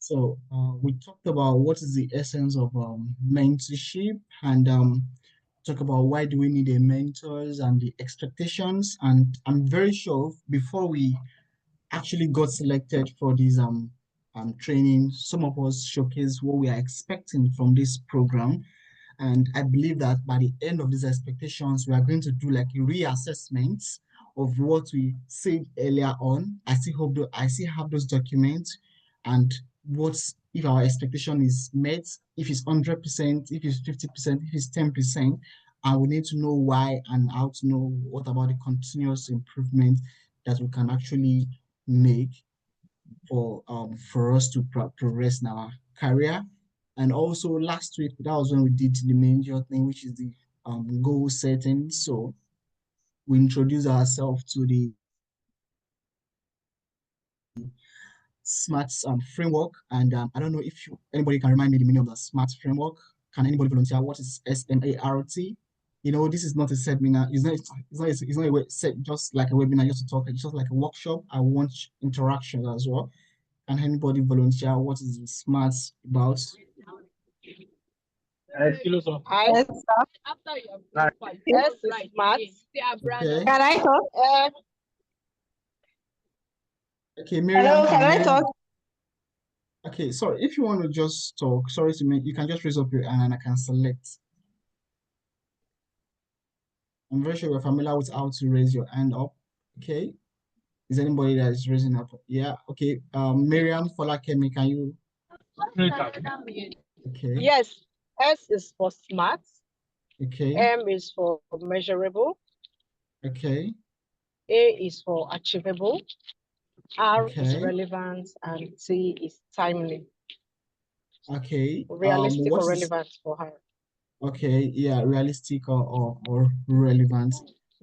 We talked about what is the essence of mentorship and talk about why do we need a mentors and the expectations. And I'm very sure before we actually got selected for this training, some of us showcase what we are expecting from this program. And I believe that by the end of these expectations, we are going to do like a reassessment of what we said earlier on. I still have those documents and what if our expectation is met, if it's 100%, if it's 50%, if it's 10%, and we need to know why and how to know what about the continuous improvement that we can actually make for us to progress in our career. And also last week, that was when we did the major thing, which is the goal setting. So we introduced ourselves to the SMART framework. And I don't know if anybody can remind me the meaning of the SMART framework. Can anybody volunteer? What is SMART? This is not a seminar. It's not just like a webinar just to talk. It's just like a workshop. I want interaction as well. Can anybody volunteer? What is the SMART about? Yes, After you have S is smart. Okay. Can I talk? Okay, Miriam. Hello, can I talk? Okay, sorry. If you want to just talk, sorry to me, you can just raise up your hand and I can select. I'm very sure you're familiar with how to raise your hand up. Okay. Is anybody that is raising up? Yeah. Okay. Miriam Folakemi, can you? Okay. Yes. S is for smart. Okay. M is for measurable. Okay. A is for achievable. R is Okay. relevant, and T is timely. Okay. Realistic or relevant for her. Okay, yeah, realistic or relevant.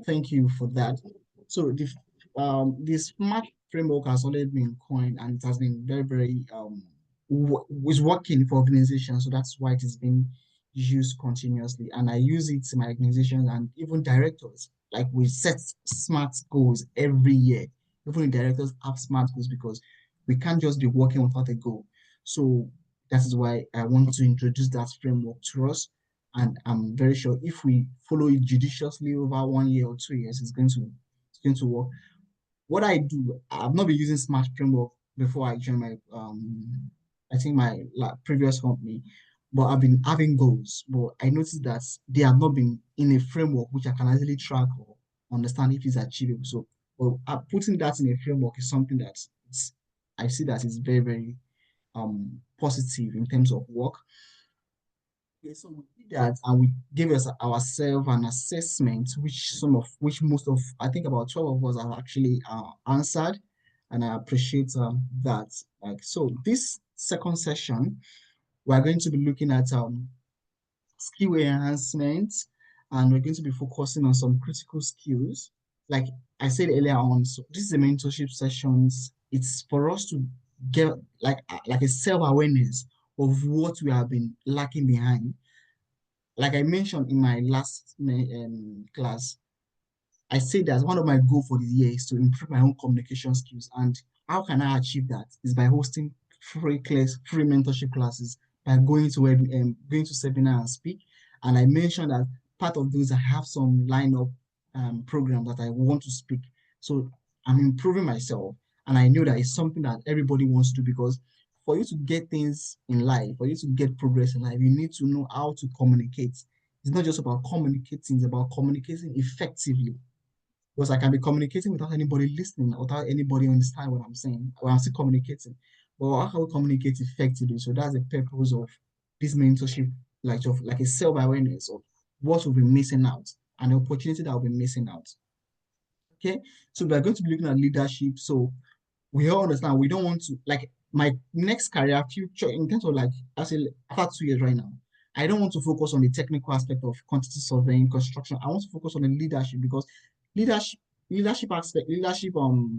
Thank you for that. So the SMART framework has already been coined and it has been very, very is working for organizations. So that's why it is being used continuously. And I use it in my organization and even directors. Like we set SMART goals every year. Even the directors have SMART goals because we can't just be working without a goal. So that is why I want to introduce that framework to us. And I'm very sure if we follow it judiciously over 1 year or 2 years, it's going to work. What I do, I've not been using Smart Framework before I joined my previous company, but I've been having goals. But I noticed that they have not been in a framework which I can easily track or understand if it's achievable. So, putting that in a framework is something that I see that is very, very positive in terms of work. Okay, so we did that and we gave ourselves an assessment, which most of, I think about 12 of us have actually answered, and I appreciate that. So this second session, we're going to be looking at skill enhancement, and we're going to be focusing on some critical skills. Like I said earlier on, so this is a mentorship sessions. It's for us to get like a self-awareness of what we have been lacking behind. Like I mentioned in my last class, I said that one of my goals for the year is to improve my own communication skills. And how can I achieve that? Is by hosting free mentorship classes, by going to seminar and speak. And I mentioned that part of those I have some lineup programs that I want to speak. So I'm improving myself, and I know that it's something that everybody wants to do because for you to get things in life, for you to get progress in life, you need to know how to communicate. It's not just about communicating, it's about communicating effectively. Because I can be communicating without anybody listening, without anybody understanding what I'm saying, or I'm still communicating. But how can we communicate effectively? So that's the purpose of this mentorship, like a self-awareness of what we'll be missing out and the opportunity that we'll be missing out. Okay, so we're going to be looking at leadership. So we all understand we don't want to, like, my next career future in terms of like after 2 years right now, I don't want to focus on the technical aspect of quantity surveying, construction. I want to focus on the leadership because leadership leadership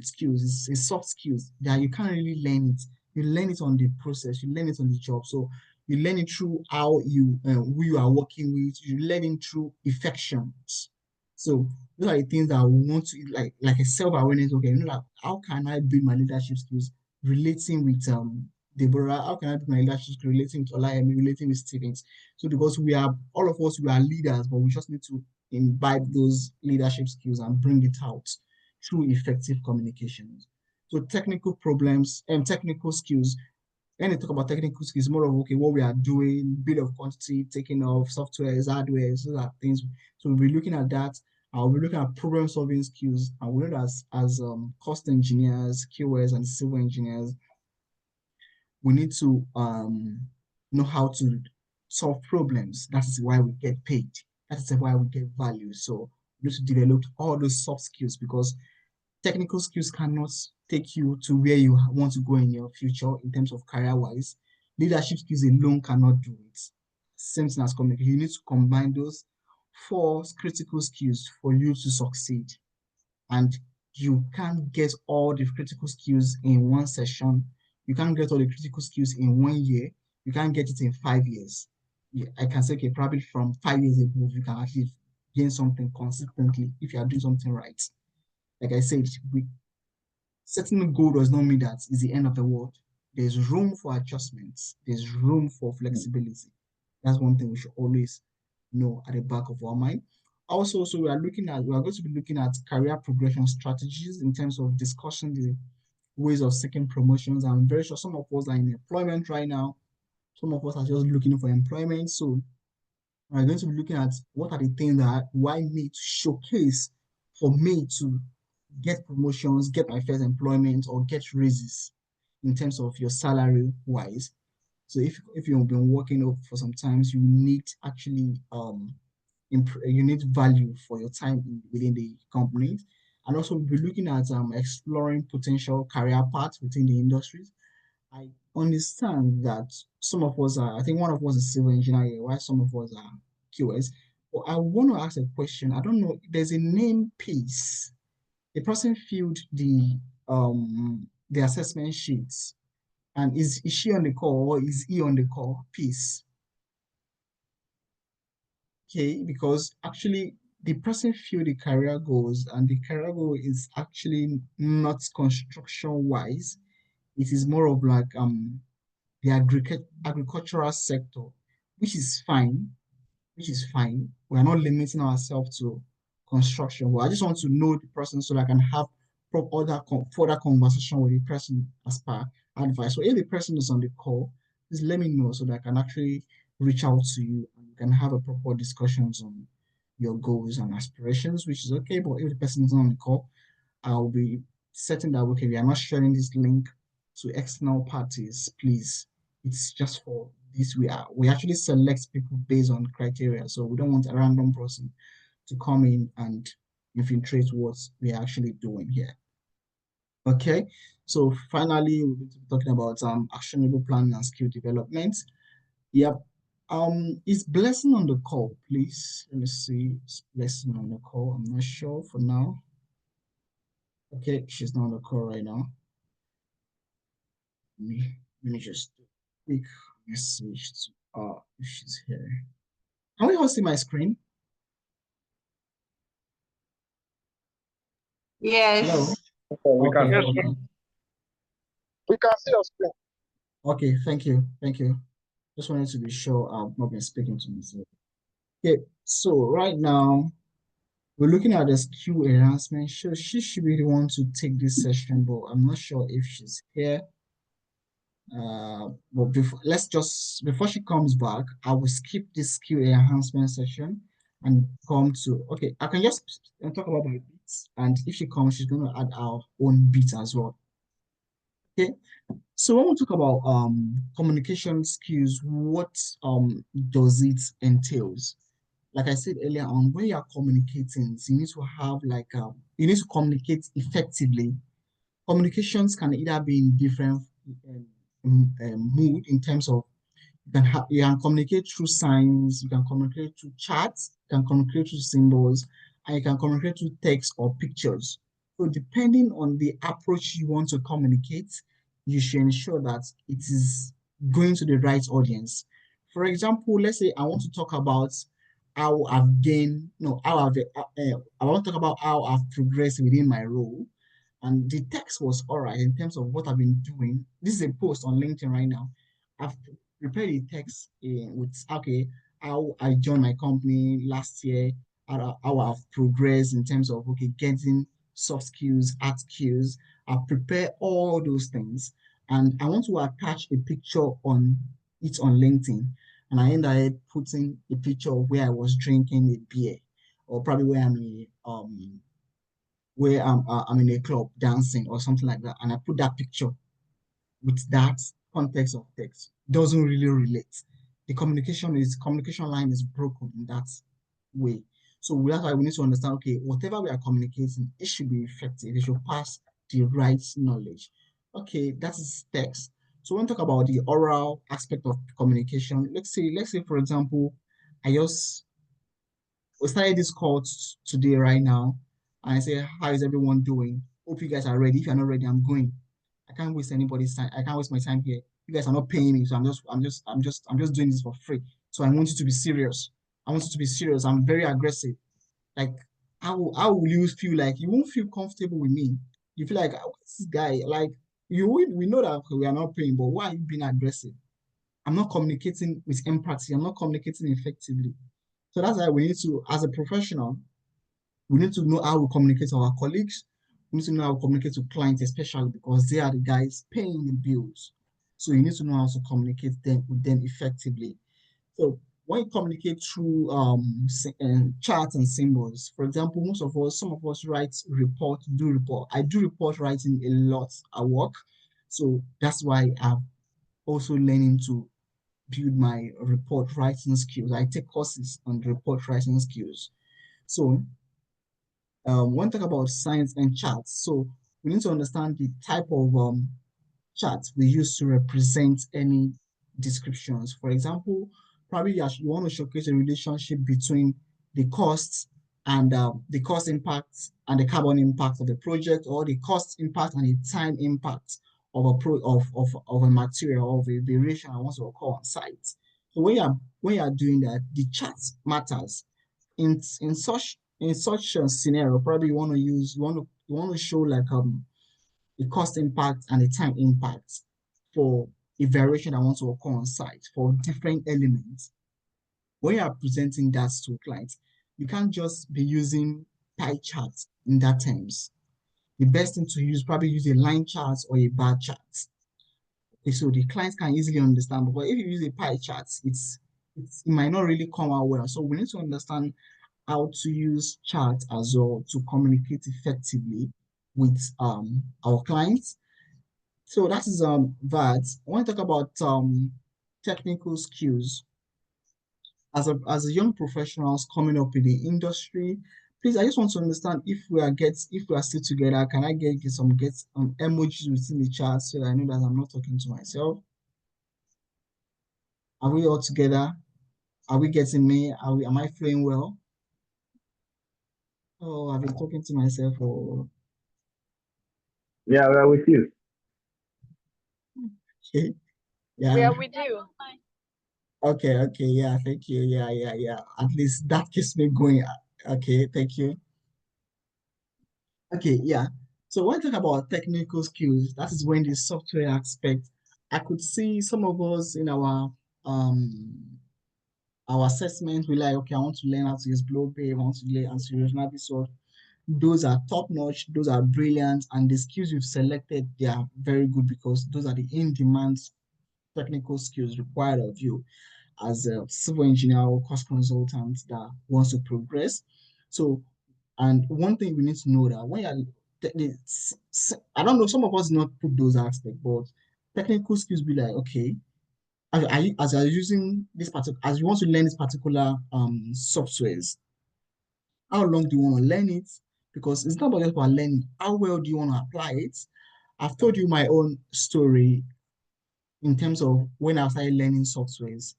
skills is soft skills that you can't really learn it. You learn it on the process, you learn it on the job. So you learn it through how who you are working with, you learn it through affections. So those are the things that we want to like a self-awareness. Okay, like how can I build my leadership skills relating with Deborah, how can I build my leadership skill relating to Olayemi, relating with students? So because we are all of us, we are leaders, but we just need to imbibe those leadership skills and bring it out through effective communications. So technical problems and technical skills. When they talk about technical skills, more of okay, what we are doing, bill of quantity, taking off softwares, hardware, those are things. So we'll be looking at that. I'll be looking at problem solving skills. And we know that as cost engineers, QS, and civil engineers, we need to know how to solve problems. That is why we get paid. That is why we get value. So we need to develop all those soft skills because technical skills cannot take you to where you want to go in your future in terms of career wise. Leadership skills alone cannot do it. Same thing as communication. You need to combine those four critical skills for you to succeed. And you can't get all the critical skills in one session. You can't get all the critical skills in 1 year. You can't get it in 5 years. Yeah, I can say, okay, probably from 5 years ago, you can actually gain something consistently if you are doing something right. Like I said, we setting a goal does not mean that it's the end of the world. There's room for adjustments. There's room for flexibility. That's one thing we should always know at the back of our mind. Also, so we are going to be looking at career progression strategies in terms of discussing the ways of seeking promotions. I'm very sure some of us are in employment right now. Some of us are just looking for employment. So we're going to be looking at what are the things that why me to showcase for me to get promotions, get my first employment, or get raises in terms of your salary wise. So if you've been working up for some times, you need actually you need value for your time within the company. And also we'll be looking at exploring potential career paths within the industries. I understand that some of us are, I think one of us is civil engineer, while some of us are QS. But I want to ask a question. I don't know, there's a name piece. The person filled the assessment sheets. And is she on the call or is he on the call? Piece. Okay, because actually the person filled the career goals and the career goal is actually not construction wise. It is more of like the agricultural sector, which is fine, which is fine. We're not limiting ourselves to construction. But I just want to know the person so that I can have further conversation with the person as per advice. So if the person is on the call, please let me know so that I can actually reach out to you and we can have a proper discussions on your goals and aspirations, which is okay. But if the person is not on the call, I'll be setting that okay, we are not sharing this link to external parties, please. It's just for this. We actually select people based on criteria. So we don't want a random person to come in and infiltrate what we're actually doing here. Okay. So finally, we're going to be talking about actionable planning and skill development. Yep. Is Blessing on the call, please? Let me see. Is Blessing on the call? I'm not sure for now. Okay, she's not on the call right now. Let me just do a quick message to if she's here. Can we all see my screen? Hello? Yes. We can Okay, hear okay. we can see your screen. Okay, thank you. Thank you. Just wanted to be sure I've not been speaking to myself. Okay, so right now we're looking at the skill enhancement. Sure, she should be the one to take this session, but I'm not sure if she's here. But let's just before she comes back, I will skip this skill enhancement session and come to okay. I can just talk about my beats, and if she comes, she's going to add our own beat as well. Okay. So when we talk about communication skills, what does it entails? Like I said earlier on, when you are communicating, you need to have like you need to communicate effectively. Communications can either be in different mood in terms of you can communicate through signs, you can communicate through chats, you can communicate through symbols, and you can communicate through text or pictures. So depending on the approach you want to communicate, you should ensure that it is going to the right audience. For example, let's say I want to talk about how I've gained, no, how I've, I want to talk about how I've progressed within my role. and the text was all right in terms of what I've been doing. This is a post on LinkedIn right now. I've prepared a text with okay how I joined my company last year, how I've progressed in terms of okay getting soft skills, hard skills. I've prepared all those things, and I want to attach a picture on it on LinkedIn. And I ended up putting a picture of where I was drinking a beer, or probably where I'm in a club dancing or something like that, and I put that picture with that context of text. Doesn't really relate. The communication line is broken in that way. So that's why we need to understand, okay, whatever we are communicating, it should be effective. It should pass the right knowledge. Okay, that is text. So when we talk about the oral aspect of communication, let's say for example, I just we started this call today right now, and I say, how is everyone doing? Hope you guys are ready. If you're not ready, I'm going. I can't waste anybody's time. I can't waste my time here. You guys are not paying me, so I'm just doing this for free. So I want you to be serious. I want you to be serious. I'm very aggressive. Like, how will you feel? Like you won't feel comfortable with me. You feel like, what's this guy? Like we know that we are not paying, but why are you being aggressive? I'm not communicating with empathy. I'm not communicating effectively. So that's why we need to, as a professional, we need to know how we communicate to our colleagues. We need to know how we communicate to clients, especially because they are the guys paying the bills. So you need to know how to communicate them with them effectively. So when you communicate through charts and symbols, for example, some of us do report. I do report writing a lot at work. So that's why I'm also learning to build my report writing skills. I take courses on report writing skills. So when talk about signs and charts, so we need to understand the type of charts we use to represent any descriptions. For example, probably you want to showcase a relationship between the costs and the cost impact and the carbon impact of the project, or the cost impact and the time impact of of a material, of a variation I want to occur on site. So when you are doing that, the charts matters. In such a scenario, probably you want to show like the cost impact and the time impact for a variation I want to occur on site for different elements. When you are presenting that to clients, you can't just be using pie charts in that terms. The best thing to use, probably use a line chart or a bar chart. Okay, so the clients can easily understand. But if you use a pie chart, it might not really come out well. So we need to understand how to use chat as well to communicate effectively with our clients. So that is that. I want to talk about technical skills as a young professionals coming up in the industry. Please, I just want to understand if we are still together. Can I get some emojis within the chat so that I know that I'm not talking to myself? Are we all together? Are we getting me? Am I flowing well? Oh, I've been talking to myself for Yeah, we're with you. okay. We Yeah. are with you. Okay, okay, yeah, thank you. Yeah, yeah, yeah. At least that keeps me going. Okay, thank you. Okay, yeah. So when I talk about technical skills, that is when the software aspect, I could see some of us in our assessment, we like, okay, I want to learn how to use Global, I want to learn how to use Navisoft. Those are top notch, those are brilliant, and the skills you've selected, they are very good because those are the in-demand technical skills required of you as a civil engineer or cost consultant that wants to progress. So, and one thing we need to know that when you're, I don't know, some of us not put those aspects, but technical skills be like, okay, as you're using this particular, as you want to learn this particular softwares, how long do you want to learn it? Because it's not about just about learning, how well do you want to apply it? I've told you my own story in terms of when I started learning softwares.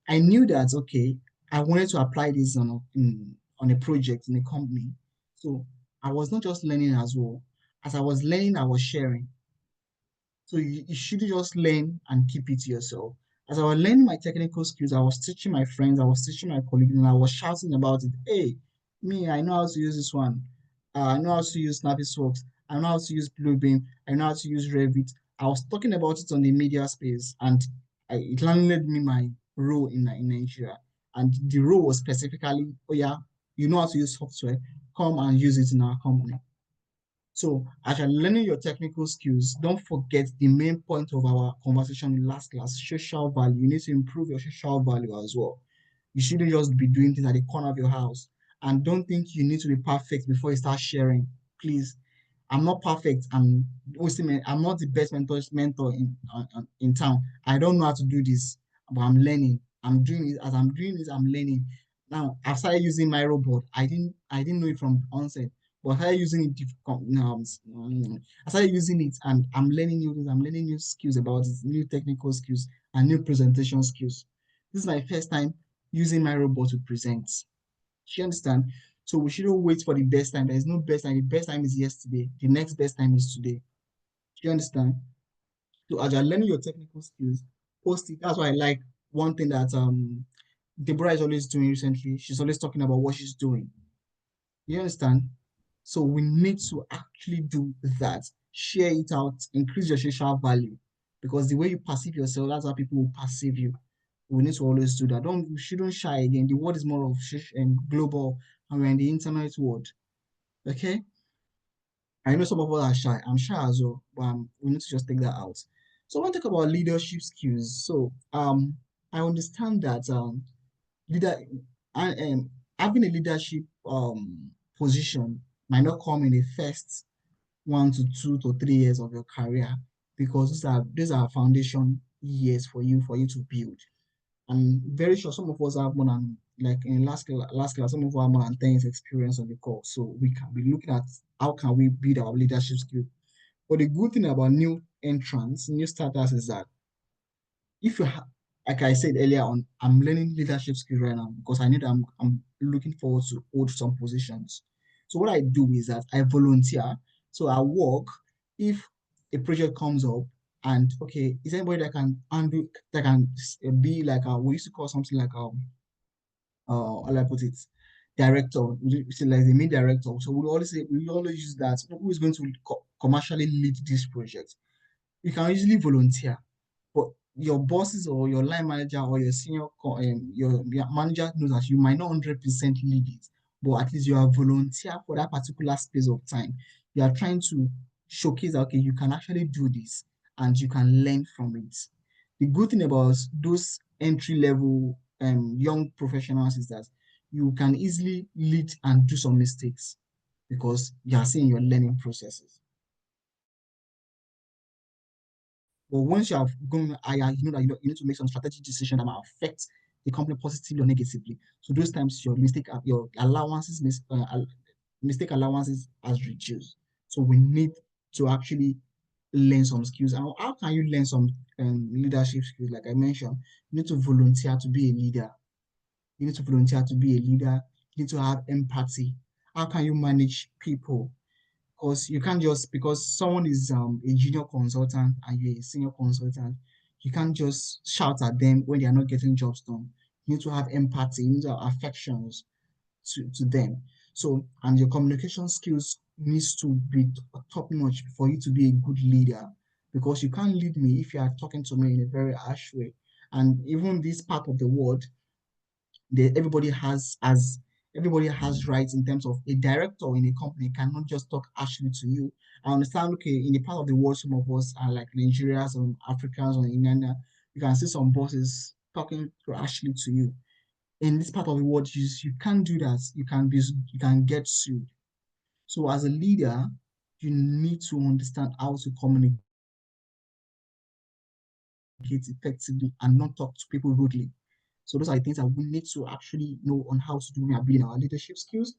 I knew that okay, I wanted to apply this on a project in a company. So I was not just learning as well. As I was learning, I was sharing. So you shouldn't just learn and keep it to yourself. As I was learning my technical skills, I was teaching my friends, I was teaching my colleagues, and I was shouting about it. Hey, me, I know how to use this one. I know how to use Navisworks. I know how to use Bluebeam, I know how to use Revit. I was talking about it on the media space, and it landed me my role in Nigeria. And the role was specifically, oh yeah, you know how to use software, come and use it in our company. So as you're learning your technical skills, don't forget the main point of our conversation in last class, social value. You need to improve your social value as well. You shouldn't just be doing things at the corner of your house. And don't think you need to be perfect before you start sharing. Please, I'm not perfect. I'm not the best mentor in town. I don't know how to do this, but I'm learning. I'm doing it. As I'm doing this, I'm learning. Now I've started using my robot. I didn't know it from onset, but I started using it. I started using it, and I'm learning new things. I'm learning new skills about it, new technical skills and new presentation skills. This is my first time using my robot to present. Do you understand? So we shouldn't wait for the best time. There is no best time. The best time is yesterday. The next best time is today. Do you understand? So as you're learning your technical skills, post it. That's why I like one thing that Deborah is always doing recently. She's always talking about what she's doing. You understand? So we need to actually do that. Share it out, increase your social value. Because the way you perceive yourself, that's how people will perceive you. We need to always do that. We shouldn't shy again. The world is more of global, and we're in the internet world. Okay? I know some of us are shy. I'm shy as well, but we need to just take that out. So I want to talk about leadership skills. So I understand that leader and having a leadership position might not come in the first 1 to 2 to 3 years of your career, because these are foundation years for you to build. I'm very sure some of us have more than, like in last class, some of us have more than 10 years experience on the call. So we can be looking at how can we build our leadership skill. But the good thing about new entrants, new starters, is that if you have, like I said earlier on, I'm learning leadership skills right now because I know that I'm looking forward to hold some positions. So what I do is that I volunteer. So I work. If a project comes up, and okay, is anybody that can undo, that can be like we used to call something like how I put it, director, we say like the main director. So we always use that. Who is going to commercially lead this project? You can easily volunteer, but your bosses or your line manager or your your manager knows that you might not 100% lead it, but at least you are volunteer for that particular space of time. You are trying to showcase that, okay, you can actually do this and you can learn from it. The good thing about those entry level young professionals is that you can easily lead and do some mistakes because you are seeing your learning processes. But once you have gone higher, you know that you need to make some strategic decision that might affect the company positively or negatively. So those times your allowances, mistake allowances has reduced. So we need to actually learn some skills. And how can you learn some leadership skills? Like I mentioned, you need to volunteer to be a leader. You need to volunteer to be a leader. You need to have empathy. How can you manage people? Because you can't just, because someone is a junior consultant and you're a senior consultant, you can't just shout at them when they are not getting jobs done. You need to have empathy, you need to have affections to them. So, and your communication skills needs to be top notch for you to be a good leader, because you can't lead me if you are talking to me in a very harsh way. And even this part of the world, everybody has rights in terms of a director in a company cannot just talk harshly to you. I understand, okay, in the part of the world, some of us are like Nigerians or Africans or Indiana, you can see some bosses talking harshly to you. In this part of the world, you can't do that. You can get sued. So as a leader, you need to understand how to communicate effectively and not talk to people rudely. So those are the things that we need to actually know on how to do when we are building our leadership skills.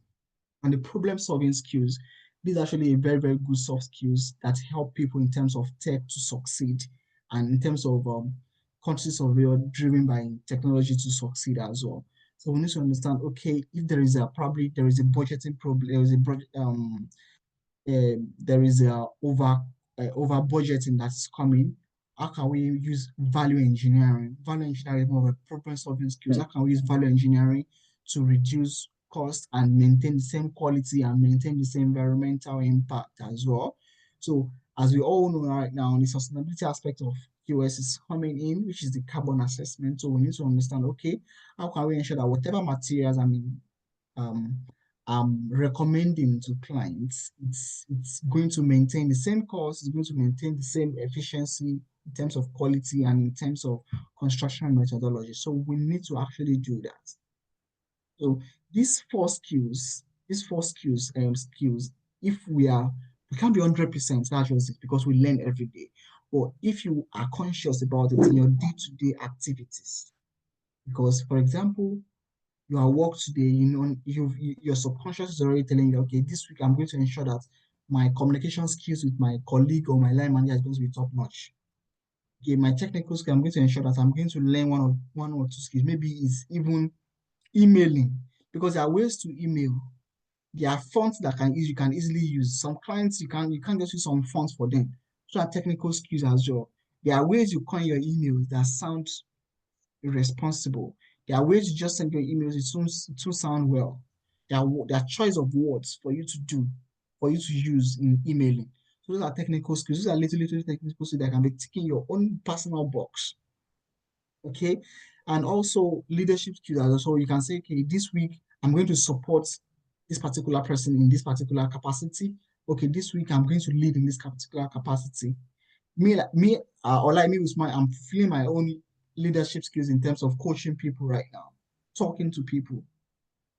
And the problem solving skills, these are actually a very, very good soft skills that help people in terms of tech to succeed, and in terms of countries of world driven by technology to succeed as well. So we need to understand, okay, if there is a budgeting problem, there is a over budgeting that's coming. How can we use value engineering? Value engineering is more of a problem solving skills. How can we use value engineering to reduce cost and maintain the same quality and maintain the same environmental impact as well? So as we all know right now, the sustainability aspect of QS is coming in, which is the carbon assessment. So we need to understand, okay, how can we ensure that whatever materials um, I'm recommending to clients, it's going to maintain the same cost, it's going to maintain the same efficiency in terms of quality and in terms of construction methodology. So we need to actually do that. So these four skills, if we can't be 100%, that's just it, because we learn every day. But if you are conscious about it in your day-to-day activities, because for example, you are work today, your subconscious is already telling you, okay, this week I'm going to ensure that my communication skills with my colleague or my line manager is going to be top notch. Okay, my technical skill, I'm going to ensure that I'm going to learn one or two skills. Maybe it's even emailing, because there are ways to email. There are fonts that you can easily use. Some clients you can't just use some fonts for them. So are technical skills as well. There are ways you coin your emails that sound irresponsible. There are ways you just send your emails, it will sound well. There are choice of words for you to do, for you to use in emailing. So those are technical skills. Those are little technical skills that can be ticking your own personal box. Okay. And also leadership skills as well. So you can say, okay, this week I'm going to support this particular person in this particular capacity. Okay, this week I'm going to lead in this particular capacity. Or like me with I'm feeling my own leadership skills in terms of coaching people right now, talking to people.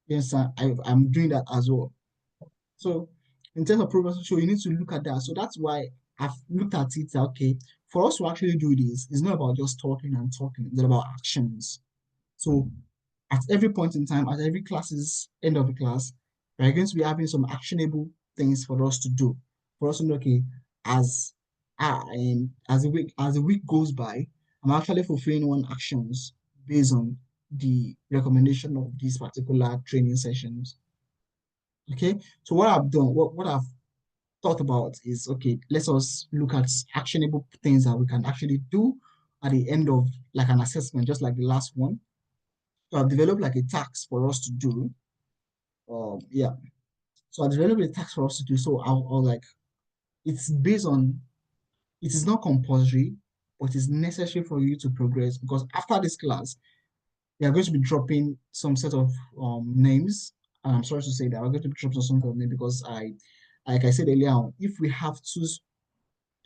Yes, I'm doing that as well. So in terms of progress, so you need to look at that. So that's why I've looked at it. Okay, for us to actually do this, it's not about just talking and talking. It's about actions. So at every point in time, at every class's end of the class, we're going to be having some actionable things for us to do. For us to know, okay, as as the week goes by, I'm actually fulfilling one actions based on the recommendation of these particular training sessions. Okay, so what I've done, what I've thought about is, okay, let us look at actionable things that we can actually do at the end of like an assessment, just like the last one. So I've developed like a task for us to do. Yeah. So I developed a task for us to do. So I'll like, it's based on, it is not compulsory, but it is necessary for you to progress, because after this class, we are going to be dropping some set of names. And I'm sorry to say that we're going to be dropping some sort of name, because like I said earlier on, if we have two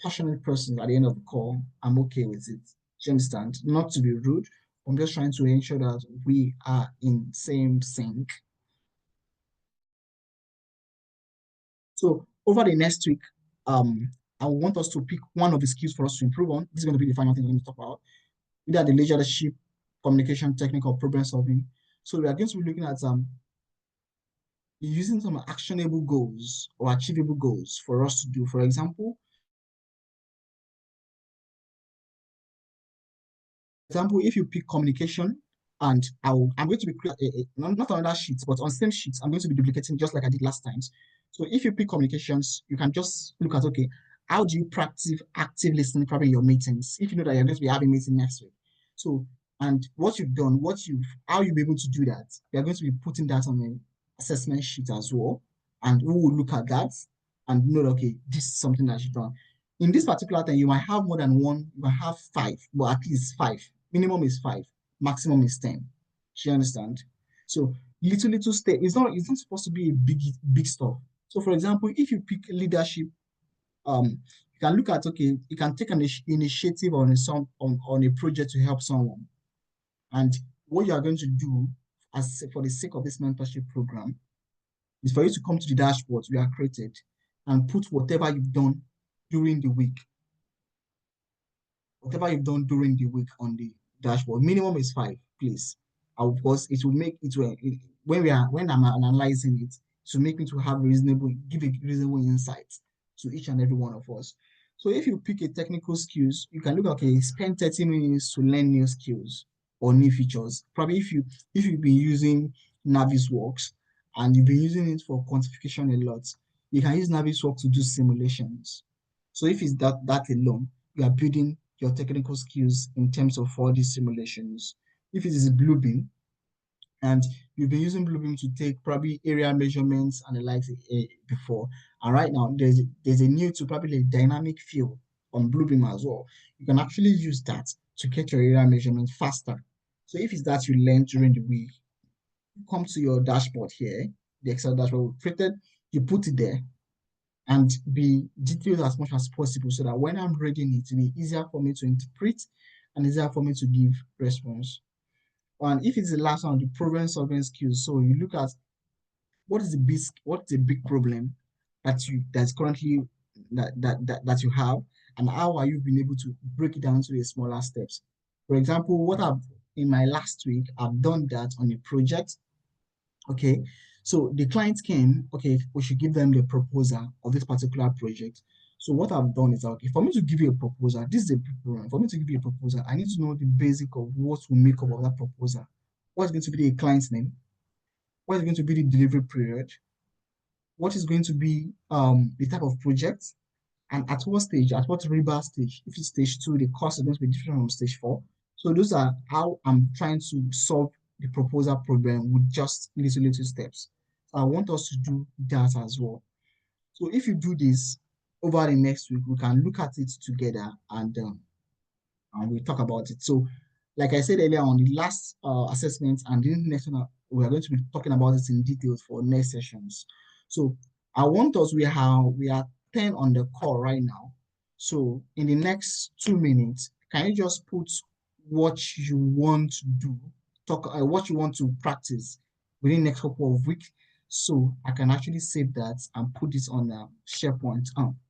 passionate persons at the end of the call, I'm okay with it. Do you understand? Not to be rude. I'm just trying to ensure that we are in same sync. So over the next week, I want us to pick one of the skills for us to improve on. This is going to be the final thing we're going to talk about. Either the leadership, communication, technical, problem solving. So we are going to be looking at using some actionable goals or achievable goals for us to do. For example, if you pick communication, and I'm going to be creating not on that sheet, but on same sheets, I'm going to be duplicating just like I did last times. So if you pick communications, you can just look at, okay, how do you practice active listening probably in your meetings if you know that you're going to be having meeting next week. So, and what you've done, how you'll be able to do that, you're going to be putting that on an assessment sheet as well, and we will look at that and know, okay, this is something that you've done. In this particular thing, you might have more than one, you might have five, but at least five. Minimum is five, maximum is 10. Do you understand? So little step. It's not supposed to be a big stuff. So for example, if you pick leadership, you can look at, okay, you can take an initiative on a project to help someone. And what you are going to do as for the sake of this mentorship program is for you to come to the dashboard we are created and put whatever you've done during the week whatever you've done during the week on the dashboard. Minimum is five, please. Of course, it will make it when I'm analyzing it to make me to have give a reasonable insight to each and every one of us. So if you pick a technical skills, you can look, okay, spend 30 minutes to learn new skills or new features. Probably if you've been using Navisworks and you've been using it for quantification a lot, you can use Navisworks to do simulations. So if it's that alone, you are building your technical skills in terms of all these simulations. If it is a Bluebeam and you've been using Bluebeam to take probably area measurements and the likes before. And right now, there's a new to probably a dynamic field on Bluebeam as well. You can actually use that to get your area measurement faster. So if it's that you learned during the week, come to your dashboard here, the Excel dashboard we created, you put it there and be detailed as much as possible so that when I'm reading it, it'll be easier for me to interpret and easier for me to give response. And if it's the last one, the problem solving skills. So you look at what's the big problem that's currently that you have, and how are you being able to break it down to the smaller steps. For example, what I've in my last week, I've done that on a project. Okay, so the client came, okay, we should give them the proposal of this particular project. So what I've done is, okay, for me to give you a proposal, this is a problem. For me to give you a proposal, I need to know the basic of what will make up of that proposal. What's going to be the client's name? What is going to be the delivery period? What is going to be the type of project? And at what stage, at what rebate stage? If it's stage 2, the cost is going to be different from stage 4. So those are how I'm trying to solve the proposal problem with just little steps. So I want us to do that as well. So if you do this over the next week, we can look at it together and we'll talk about it. So, like I said earlier on, the last assessment and the next one, we are going to be talking about it in details for next sessions. So, I want us, we are 10 on the call right now. So, in the next 2 minutes, can you just put what you want to do, what you want to practice within the next couple of weeks, so I can actually save that and put this on a SharePoint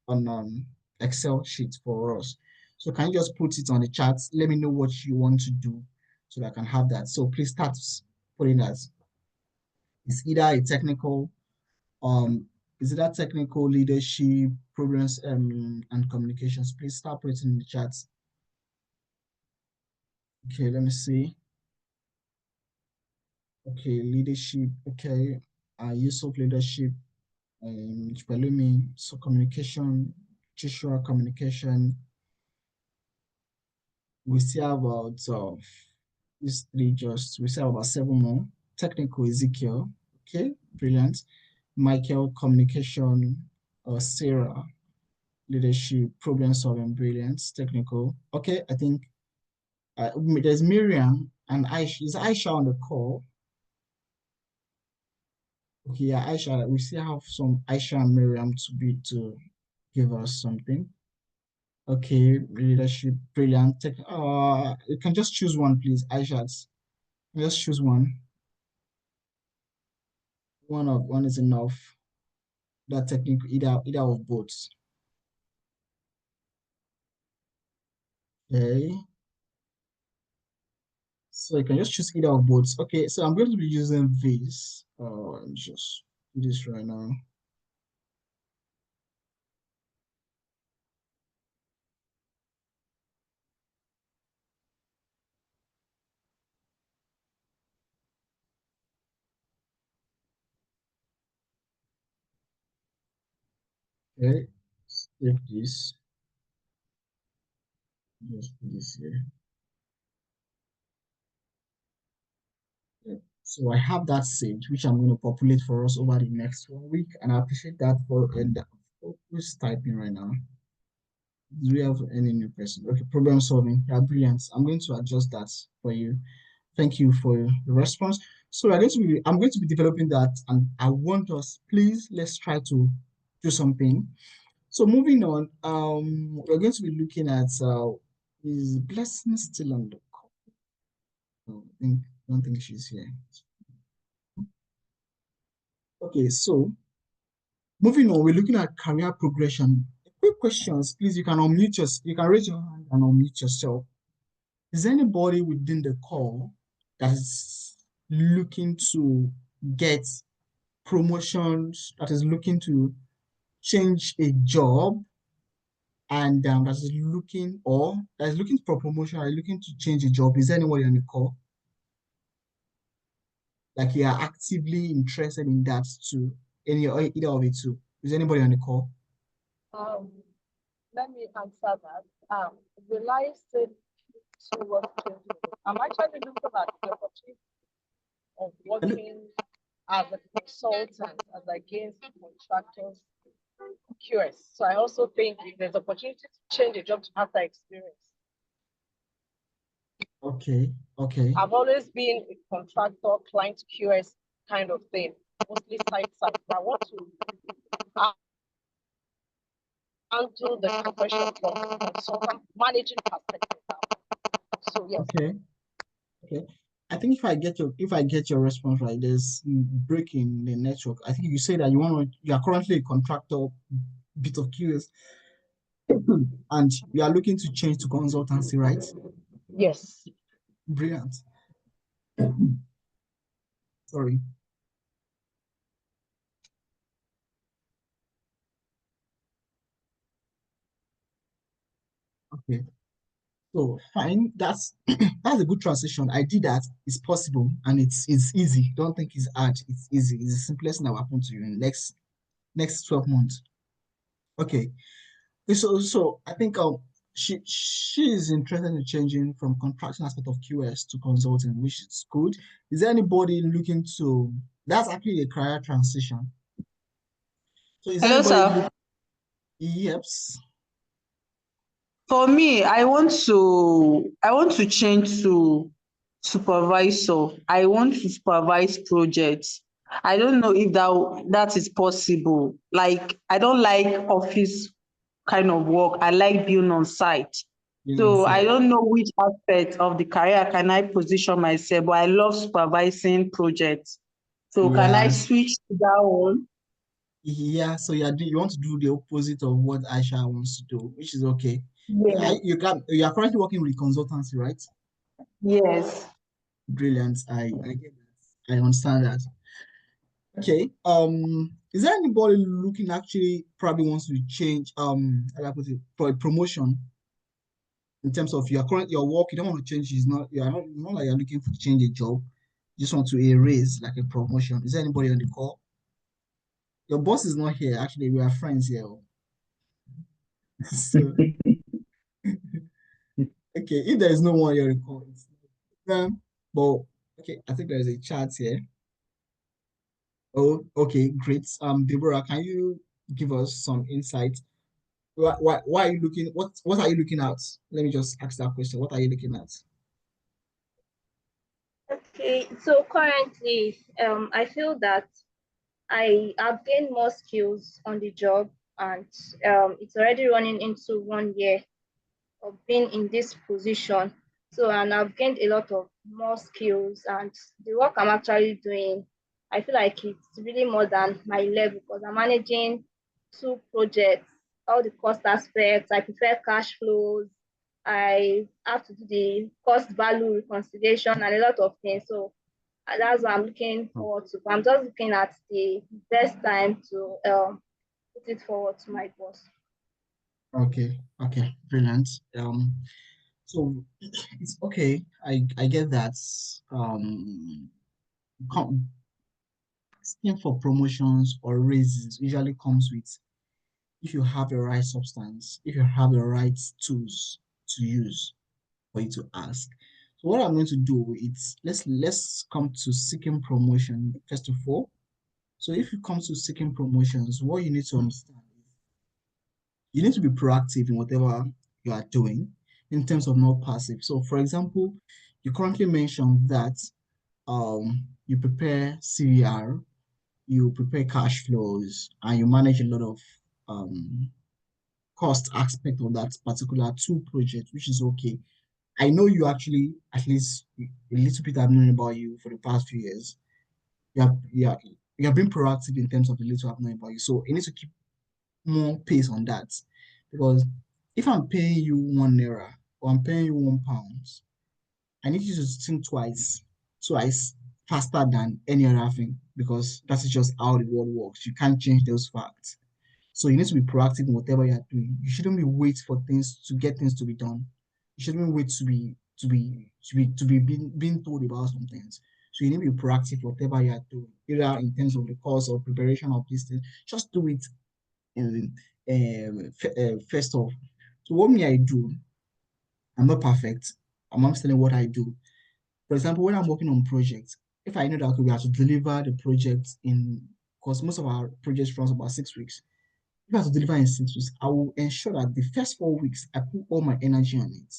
on Excel sheet for us. So can you just put it on the chat? Let me know what you want to do so that I can have that. So please start putting that. It's either a technical, um, is it that technical leadership, programs, and communications? Please start putting in the chat. Okay, let me see. Okay, leadership. Okay, use of leadership. So communication, visual communication. We still have about these three just, we still have about 7 more. Technical, Ezekiel. Okay, brilliant. Michael, communication. Sarah, leadership, problem solving, brilliant. Technical. Okay, I think there's Miriam and Aisha. Is Aisha on the call? Okay, yeah, Aisha. We still have some Aisha and Miriam to give us something. Okay, leadership, brilliant. You can just choose one, please, Aisha. Just choose one. One is enough. That technique, either of both. Okay. So you can just choose either of both. Okay, so I'm going to be using this. Let me just do this right now. Okay, save this. Just put this here. Yeah. So I have that saved, which I'm going to populate for us over the next 1 week, and I appreciate that for who's typing right now. Do we have any new person? Okay, problem solving. Yeah, brilliant. I'm going to adjust that for you. Thank you for the response. So I'm going to be developing that, and I want us, please, let's try to do something. So moving on, we're going to be looking at is Blessing still on the call? No, I don't think she's here. Okay, so moving on, we're looking at career progression. Quick questions, please. You can raise your hand and unmute yourself. Is anybody within the call that is looking to get promotions, that is looking to change a job, and that is looking for promotion, or looking to change a job? Is there anybody on the call? Like you are actively interested in that too? Either of it too? Is anybody on the call? Um, Let me answer that. Will I say to what I'm actually looking at the opportunity of working as a consultant as against contractors QS. So I also think if there's opportunity to change a job to have that experience. Okay, okay, I've always been a contractor, client QS kind of thing, mostly site side. I want to handle the profession from a consultant managing perspective now. So yes. okay, okay. I think if I get your response right, there's break in the network. I think you say that you are currently a contractor, bit of QS, and you are looking to change to consultancy, right? Yes. Brilliant. Sorry. Okay. So fine. That's a good transition. I did that. It's possible and it's easy. Don't think it's hard. It's easy. It's the simplest thing that will happen to you in next 12 months. Okay. So I think she is interested in changing from contracting aspect of QS to consulting, which is good. Is there anybody looking to that's actually a career transition. So is there Hello, anybody sir. look yes. For me, I want to change to supervisor. I want to supervise projects. I don't know if that is possible. Like, I don't like office kind of work. I like being on site. So I Side. don't know which aspect of the career can I position myself, but I love supervising projects. So can I Yeah. switch to that one? Yeah, so you want to do the opposite of what Aisha wants to do, which is okay. Yeah. You are currently working with consultancy, right? Yes. Brilliant. I get that. I understand that. Okay. Is there anybody looking actually probably wants to change how do I put it, for a promotion in terms of your work, you don't want to change, is not you are not like you're looking to change a job, you just want to a raise like a promotion. Is there anybody on the call? Your boss is not here. Actually, we are friends here. So okay, if there is no one here, recall it. But okay, I think there is a chat here. Oh, okay, great. Deborah, can you give us some insight? Why are you looking? What are you looking at? Let me just ask that question. What are you looking at? Okay, so currently, I feel that I have gained more skills on the job, and it's already running into 1 year of being in this position. So, and I've gained a lot of more skills, and the work I'm actually doing, I feel like it's really more than my level because I'm managing 2 projects, all the cost aspects. I prefer cash flows. I have to do the cost value reconciliation and a lot of things. So that's what I'm looking Oh, forward to. I'm just looking at the best time to put it forward to my boss. okay, okay, brilliant. So it's okay. I get that. Um, com- Asking for promotions or raises usually comes with if you have the right substance, if you have the right tools to use for you to ask. So what I'm going to do is let's come to seeking promotion first of all. So if you come to seeking promotions, what you need to understand is you need to be proactive in whatever you are doing in terms of not passive. So for example, you currently mentioned that you prepare CVR, you prepare cash flows, and you manage a lot of um cost aspect of that particular tool project, which is okay. I know you actually, at least a little bit I've known about you for the past few years. You have been proactive in terms of the little I've known about you. So you need to keep more pace on that. Because if I'm paying you £1 or I'm paying you £1, I need you to think twice faster than any other thing because that is just how the world works. You can't change those facts. So you need to be proactive in whatever you are doing. You shouldn't be wait for things to get things to be done. You shouldn't wait to be being told about some things. So you need to be proactive whatever you are doing, either in terms of the course or preparation of these things. Just do it in first off. So what me I do, I'm not perfect. I'm not telling what I do. For example, when I'm working on projects, if I know that okay, we have to deliver the project because most of our projects runs about 6 weeks. If I have to deliver in 6 weeks, I will ensure that the first 4 weeks I put all my energy on it.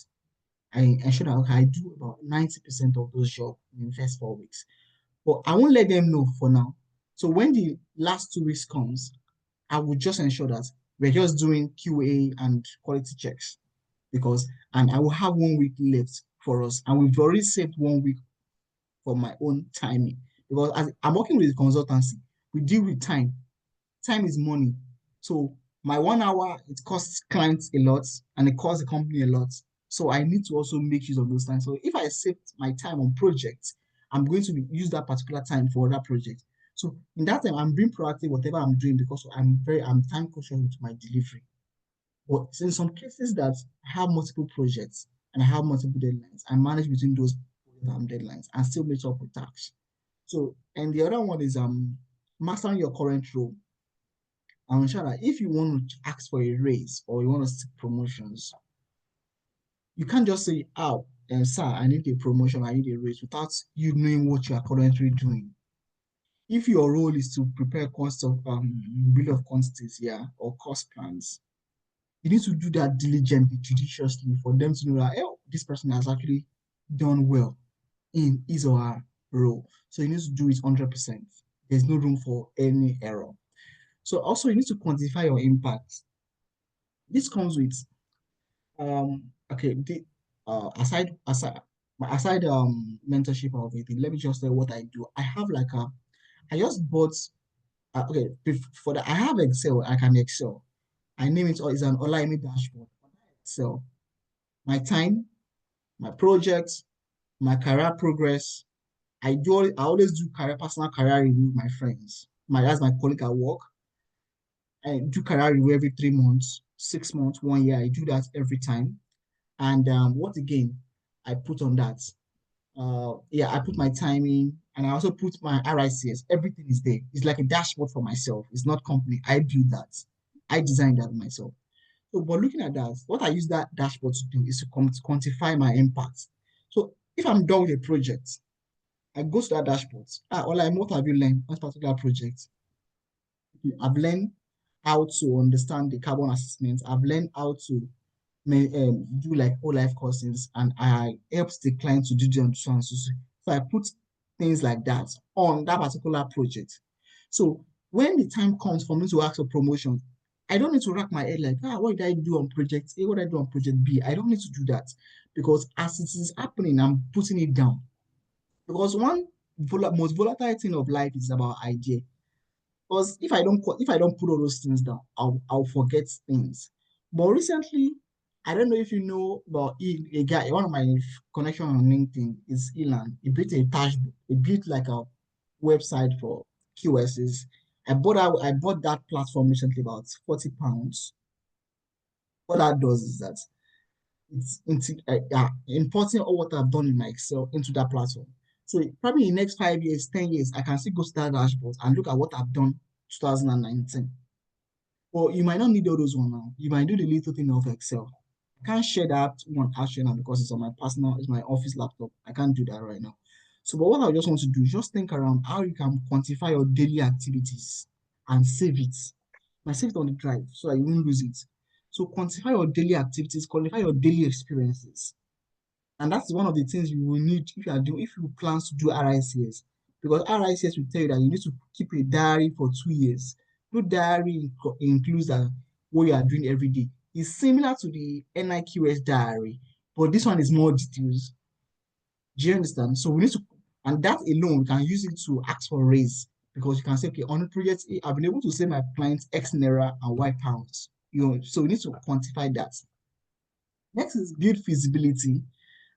I ensure that okay, I do about 90% of those jobs in the first 4 weeks. But I won't let them know for now. So when the last 2 weeks comes, I will just ensure that we're just doing QA and quality checks and I will have 1 week left for us. And we've already saved 1 week for my own timing. Because as I'm working with a consultancy, we deal with time. Time is money. So my 1 hour, it costs clients a lot and it costs the company a lot. So I need to also make use of those times. So if I save my time on projects, I'm going to use that particular time for other projects. So in that time, I'm being proactive, whatever I'm doing, because I'm time conscious with my delivery. But in some cases that I have multiple projects and I have multiple deadlines, I manage between those deadlines and still meet up with tasks. So, and the other one is mastering your current role. I'm sure that if you want to ask for a raise or you want to seek promotions, you can't just say, oh, sir, I need a promotion, I need a raise without you knowing what you are currently doing. If your role is to prepare cost of bill of quantities, or cost plans, you need to do that diligently, judiciously for them to know that oh, this person has actually done well in his or her role. So you need to do it 100%. There's no room for any error. So also you need to quantify your impact. This comes with okay, aside mentorship of everything, let me just tell what I do. I have like I just bought okay, for that I have Excel, I can Excel. I name it or it's an online dashboard. Excel. My time, my projects, my career progress. I always do personal career review with my friends. That's my colleague at work. I do career review every 3 months, 6 months, 1 year. I do that every time. And what again? I put on that. I put my time in, and I also put my RICS. Everything is there. It's like a dashboard for myself. It's not company. I build that. I designed that myself. So, but looking at that, what I use that dashboard to do is to quantify my impact. So, if I'm done with a project, I go to that dashboard. What have you learned on this particular project? I've learned how to understand the carbon assessment. I've learned how to do like whole life courses, and I helped the client to do them so and so. So I put things like that on that particular project. So when the time comes for me to ask for promotion, I don't need to rack my head like, what did I do on project A? What did I do on project B? I don't need to do that because as it is happening, I'm putting it down. Because one most volatile thing of life is about idea. Because if I don't put all those things down, I'll forget things. But recently, I don't know if you know about a guy, one of my connection on LinkedIn is Elan. He built a dashboard. He built like a website for QSs. I bought that platform recently about £40. What that does is that it's importing all what I've done in my Excel into that platform. So probably in the next 5 years, 10 years, I can still go to that dashboard and look at what I've done 2019. But you might not need all those one now. You might do the little thing of Excel. I can't share that one actually now because it's my office laptop. I can't do that right now. So, but what I just want to do is just think around how you can quantify your daily activities and save it. I save it on the drive so that you won't lose it. So quantify your daily activities, quantify your daily experiences. And that's one of the things you will need if you plan to do RICS. Because RICS will tell you that you need to keep a diary for 2 years. No diary includes what you are doing every day. It's similar to the NIQS diary, but this one is more details. Do you understand? So we need to, and that alone, we can use it to ask for a raise because you can say, okay, on the project A, I've been able to save my clients X naira and Y pounds. So we need to quantify that. Next is build feasibility.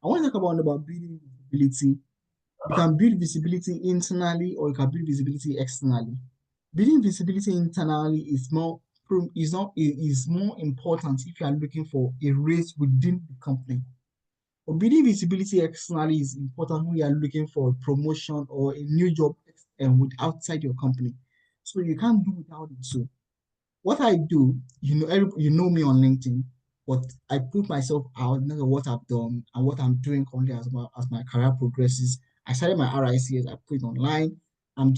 I want to talk about building visibility. You can build visibility internally or you can build visibility externally. Building visibility internally is more important if you are looking for a raise within the company. But building visibility externally is important when you are looking for a promotion or a new job outside your company. So you can't do without it too. What I do, you know me on LinkedIn, but I put myself out, know what I've done and what I'm doing currently as my career progresses. I started my RICS, I put it online. I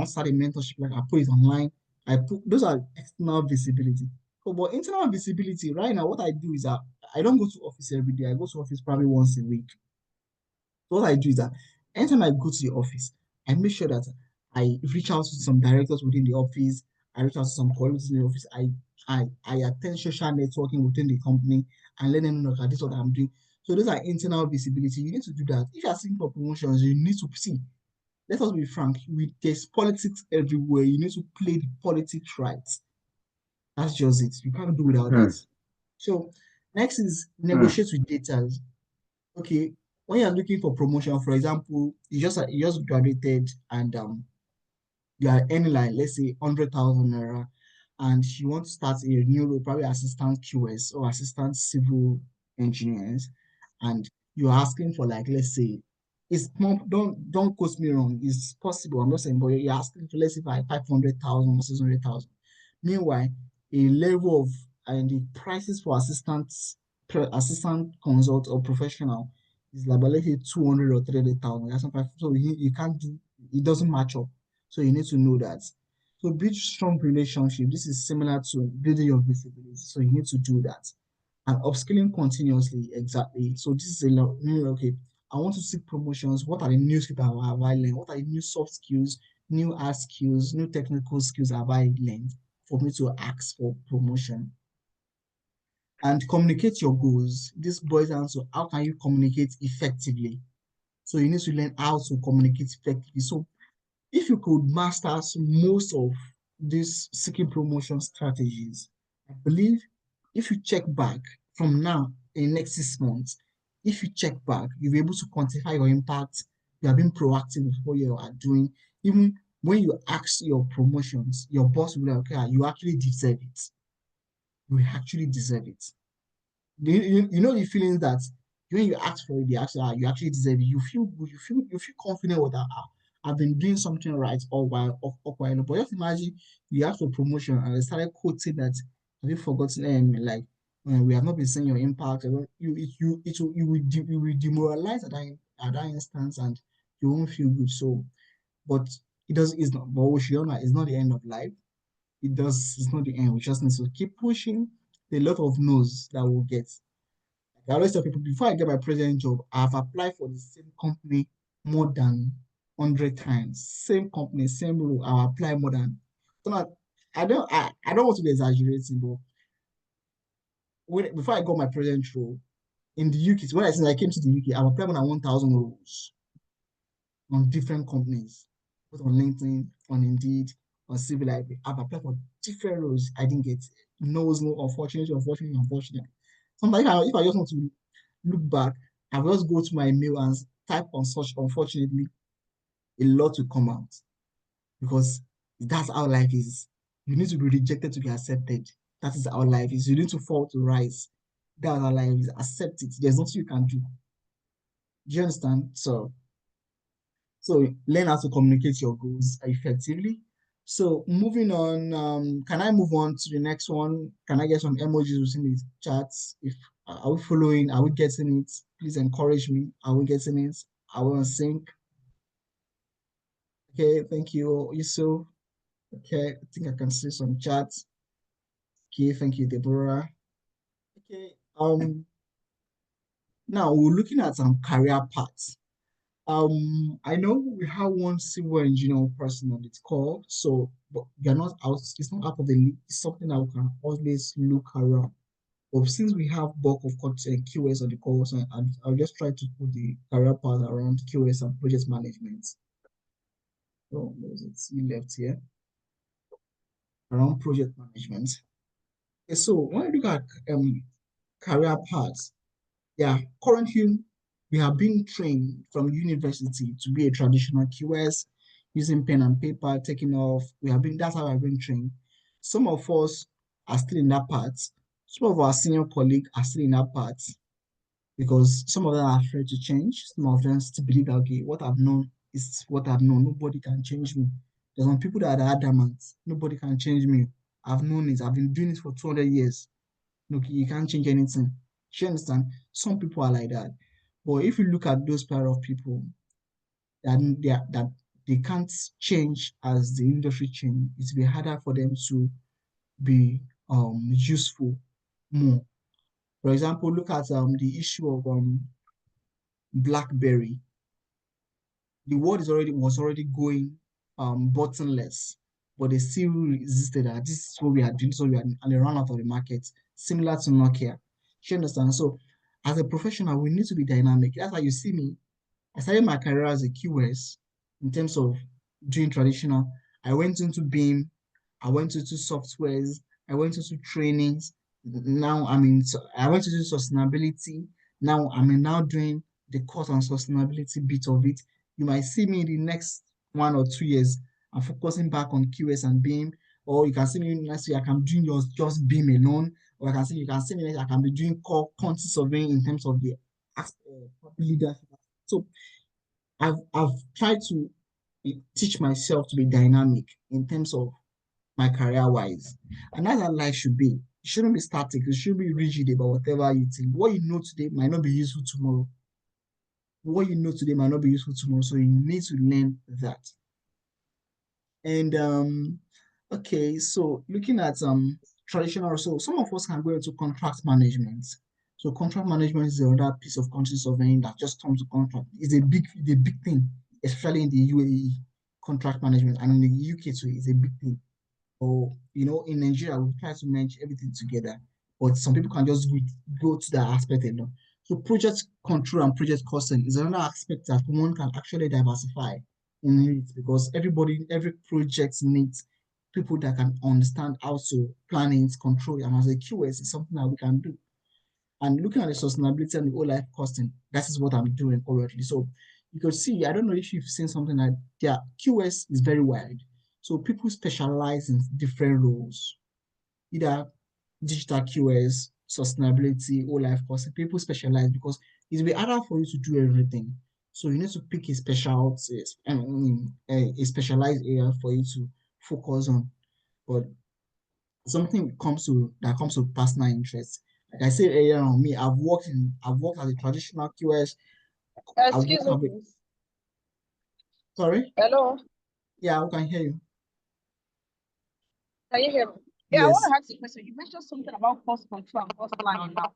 started mentorship, like I put it online. I put those are external visibility. So, but internal visibility, right now, what I do is that I don't go to office every day. I go to office probably once a week. So what I do is that anytime I go to the office, I make sure that I reach out to some directors within the office. I reach out to some colleagues in the office. I attend social networking within the company and let them know that this is what I'm doing. So those are internal visibility. You need to do that. If you are seeking for promotions, you need to see. Let us be frank. There's politics everywhere. You need to play the politics right. That's just it. You can't do without Hmm. that. So next is Hmm. negotiate with data. Okay, when you're looking for promotion, for example, you just graduated and you are earning like let's say 100,000 naira, and you want to start a new role, probably assistant QS or assistant civil engineers, and you're asking for like let's say it's more, don't quote me wrong, it's possible. I'm not saying, but you're asking for let's say 500,000 or 600,000. Meanwhile, a level of and the prices for assistant consult or professional is like let's say 200 or 300,000. So you can't do it, doesn't match up. So you need to know that. So build strong relationship. This is similar to building your visibility. So you need to do that. And upskilling continuously, exactly. So this is a lot, okay. I want to seek promotions. What are the new skills have I learned? What are the new soft skills, new hard skills, new technical skills have I learned for me to ask for promotion? And communicate your goals. This boils down to how can you communicate effectively? So you need to learn how to communicate effectively. So if you could master most of these seeking promotion strategies, I believe if you check back from now in the next 6 months, if you check back, you'll be able to quantify your impact. You have been proactive with what you are doing. Even when you ask your promotions, your boss will be like, okay, you actually deserve it. You actually deserve it. You know the feelings that when you ask for it, you actually deserve it. You feel good. You feel confident with that. I've been doing something right all while. But just imagine you ask for promotion and they started quoting that have you forgotten like we have not been seeing your impact. You will demoralize at that instance and you won't feel good. So, but it does it's not. But we should know it's not the end of life. It's not the end. We just need to keep pushing. A lot of no's that we'll get. I always tell people before I get my present job, I've applied for the same company more than 100 times. Same company, same role. I'll apply more than. So now, I don't want to be exaggerating, but before I got my present role in the UK, so since I came to the UK, I've applied more than 1,000 roles on different companies, both on LinkedIn, on Indeed, on Civil Library. I've applied for different roles. I didn't get no, unfortunately. Sometimes if I just want to look back, I will just go to my mail and type on such, unfortunately, a lot will come out because that's how life is. You need to be rejected to be accepted. That is how life is. You need to fall to rise. That's how life is. Accept it. There's nothing you can do. Do you understand? So learn how to communicate your goals effectively. So moving on, can I move on to the next one? Can I get some emojis within the chats? If are we following? Are we getting it? Please encourage me. Are we getting it? Are we on sync? Okay, thank you, Yusuf. Okay, I think I can see some chats. Okay, thank you, Deborah. Okay, now we're looking at some career paths. I know we have one civil engineer person on this call, so but we are not out, it's not out of the league, it's something that we can always look around. But since we have bulk of content QS on the course, and I'll just try to put the career path around QS and project management. So there's a T left here around project management. Okay, so when you look at career paths, yeah, currently we have been trained from university to be a traditional QS, using pen and paper, taking off. That's how I've been trained. Some of us are still in that part. Some of our senior colleagues are still in that part because some of them are afraid to change. Some of them still believe that, okay, what I've known is what I've known. Nobody can change me. There's some people that are adamant. Nobody can change me. I've known it. I've been doing it for 200 years. Look, you can't change anything. Do you understand? Some people are like that. But if you look at those pair of people, that they can't change as the industry change. It's be harder for them to be useful more. For example, look at the issue of BlackBerry. The world was already going buttonless, but they still resisted that this is what we are doing, so we are, and they ran out of the market, similar to Nokia. You understand? So as a professional, we need to be dynamic. That's why you see me. I started my career as a QS in terms of doing traditional. I went into BIM, I went into softwares, I went into trainings. Now I went into sustainability. Now now doing the course on sustainability bit of it. You might see me in the next 1 or 2 years. I'm focusing back on QS and BIM, or you can see me next year. I can be doing just BIM alone, or you can see me next year, I can be doing core quantity surveying in terms of the leadership. So I've tried to teach myself to be dynamic in terms of my career wise. And that's how life should be. It shouldn't be static, it should be rigid about whatever you think. What you know today might not be useful tomorrow. What you know today might not be useful tomorrow. So you need to learn that. And okay, so looking at traditional, so some of us can go into contract management. So contract management is another piece of country surveying that just comes to contract. It's a big thing, especially in the UAE contract management, and in the UK too, it's a big thing. Or in Nigeria, we try to merge everything together, but some people can just go to that aspect alone. So project control and project costing is another aspect that one can actually diversify in it, because every project needs people that can understand how to plan it, control it, and as a QS, it's something that we can do. And looking at the sustainability and the whole life costing, that is what I'm doing currently. So you could see, I don't know if you've seen something like, yeah, QS is very wide. So people specialize in different roles, either digital QS, sustainability, whole life costing. People specialize because it's be harder for you to do everything. So you need to pick a a specialized area for you to focus on. But something that comes to personal interest. Like I said earlier on, me, I've worked as a traditional QS. I've Excuse worked me, as a, please. sorry, Hello, yeah, I can hear you. can you hear me? Yeah, I want Yes. to ask you a question. You mentioned something about cost control and cost planning now.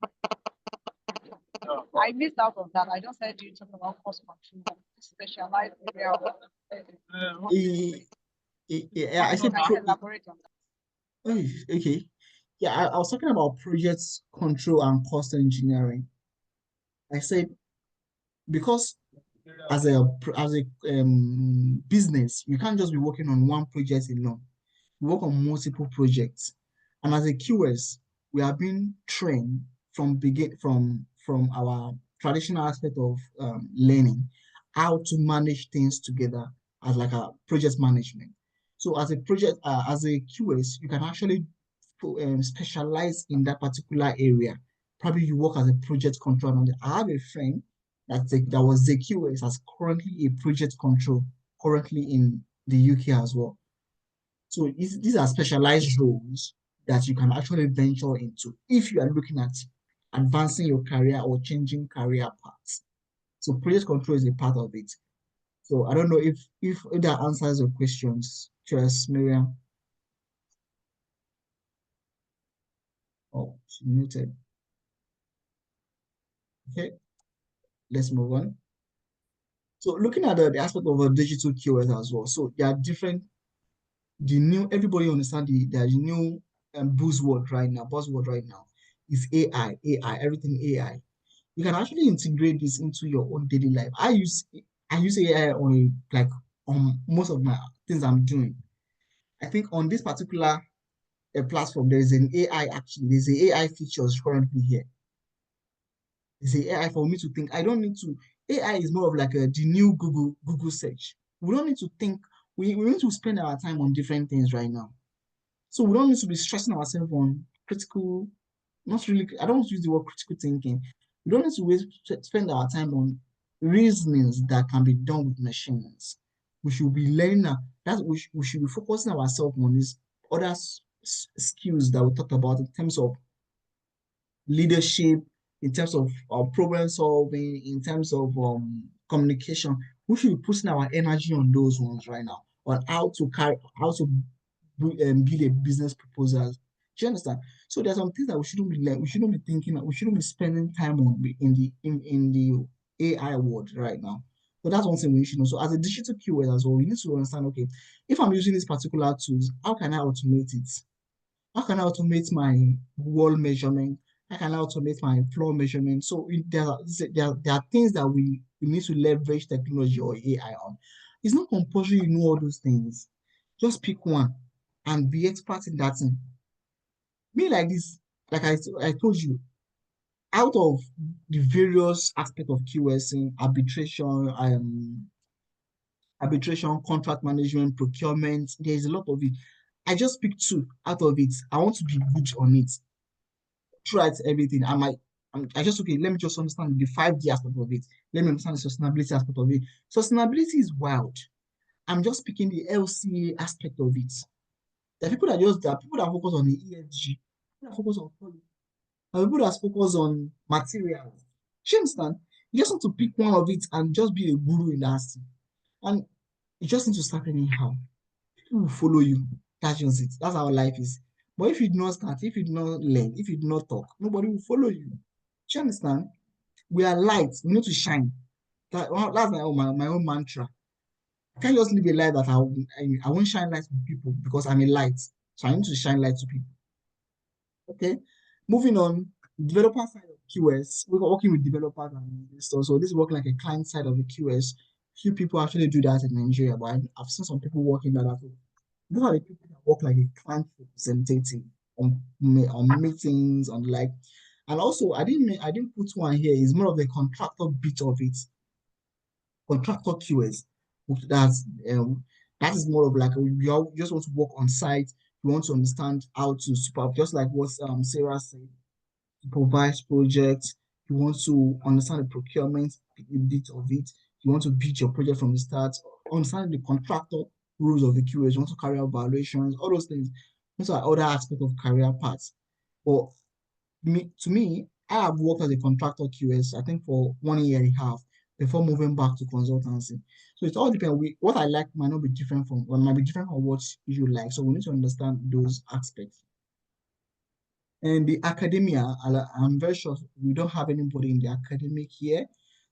I missed out on that. I just heard you talk about cost control, specialized area. Eh, yeah, I Can said you elaborate on that? okay. Yeah, I was talking about project control and cost engineering. I said because as a business, you can't just be working on one project alone. You work on multiple projects. And as a QS, we are being trained from our traditional aspect of learning how to manage things together as like a project management. So as a QS, you can actually specialize in that particular area. Probably you work as a project control manager. I have a friend that was the QS as currently a project control currently in the UK as well. So these are specialized roles that you can actually venture into if you are looking at advancing your career or changing career paths. So project control is a part of it. So I don't know if that answers your questions, Cheers, Miriam. Oh, she muted. Okay, let's move on. So looking at the aspect of a digital QS as well. So there are different, everybody understand the new buzzword right now is AI, everything AI. You can actually integrate this into your own daily life. I use AI on most of my things I'm doing. I think on this particular platform, there's an AI actually, there's an AI features currently here. There's an AI for me to think. I don't need to, AI is more of like the new Google search. We don't need to think, we need to spend our time on different things right now. So we don't need to be stressing ourselves on critical, not really, I don't use the word critical thinking. We don't need to spend our time on reasonings that can be done with machines. We should be learning we should be focusing ourselves on these other skills that we talked about in terms of leadership, in terms of problem solving, in terms of communication. We should be putting our energy on those ones right now, on how to build a business proposal. Do you understand? So there's some things that we shouldn't be thinking, we shouldn't be spending time on in the AI world right now. But that's one thing we should know. So as a digital QA as well, we need to understand, okay, if I'm using these particular tools, how can I automate it? How can I automate my wall measurement? How can I automate my floor measurement? So there are things that we need to leverage technology or AI on. It's not compulsory you know all those things. Just pick one and be expert in that thing. Me like this, like I told you, out of the various aspects of QSing, arbitration, contract management, procurement, there is a lot of it. I just picked two out of it. I want to be good on it throughout everything. I just okay, let me just understand the 5D aspect of it. Let me understand the sustainability aspect of it. Sustainability is wild. I'm just picking the LCA aspect of it. There are people that focus on the ESG, people that focus on quality, there are people that focus on materials. Do you understand? You just want to pick one of it and just be a guru in that thing. And you just need to start anyhow. People will follow you. That's just it. That's how life is. But if you do not start, if you do not learn, if you do not talk, nobody will follow you. Do you understand? We are light. We need to shine. That's my own mantra. I can't just live a life that I won't shine light to people because I'm a light. So I need to shine light to people. Okay. Moving on, developer side of QS, we're working with developers and investors. So this is working like a client side of the QS. Few people actually do that in Nigeria, but I've seen some people working that as well. Those are the people that work like a client representative on meetings, on like, and also I didn't put one here. It's more of the contractor bit of it, contractor QS. That's that is more of like you just want to work on site. You want to understand how to just like what Sarah said, supervise projects. You want to understand the procurement bit of it. You want to build your project from the start. Understand the contractor rules of the QS. You want to carry out valuations, all those things. Those are other aspects of career paths. But to me, I have worked as a contractor QS, I think for 1 year and a half before moving back to consultancy. So it all depends. What I like might not be different from, or might be different from what you like. So we need to understand those aspects. And the academia, I'm very sure we don't have anybody in the academic here.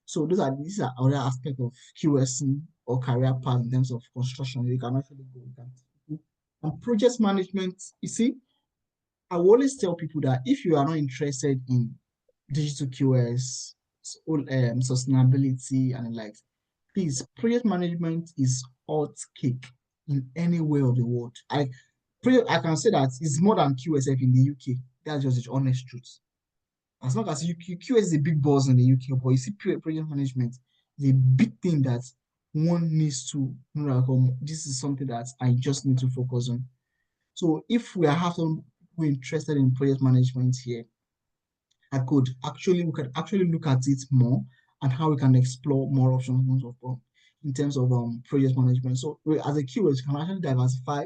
So these are other aspects of QSing or career path in terms of construction. You can actually go with that. And project management, you see, I will always tell people that if you are not interested in digital QS, sustainability, and the likes, please, project management is hot cake in any way of the world. I can say that it's more than QSF in the UK. That's just the honest truth. As long as QS is a big boss in the UK, but you see project management is a big thing that one needs to know like, this is something that I just need to focus on. So if we have some people interested in project management here, we could actually look at it more and how we can explore more options in terms of project management. So as a keyword, you can actually diversify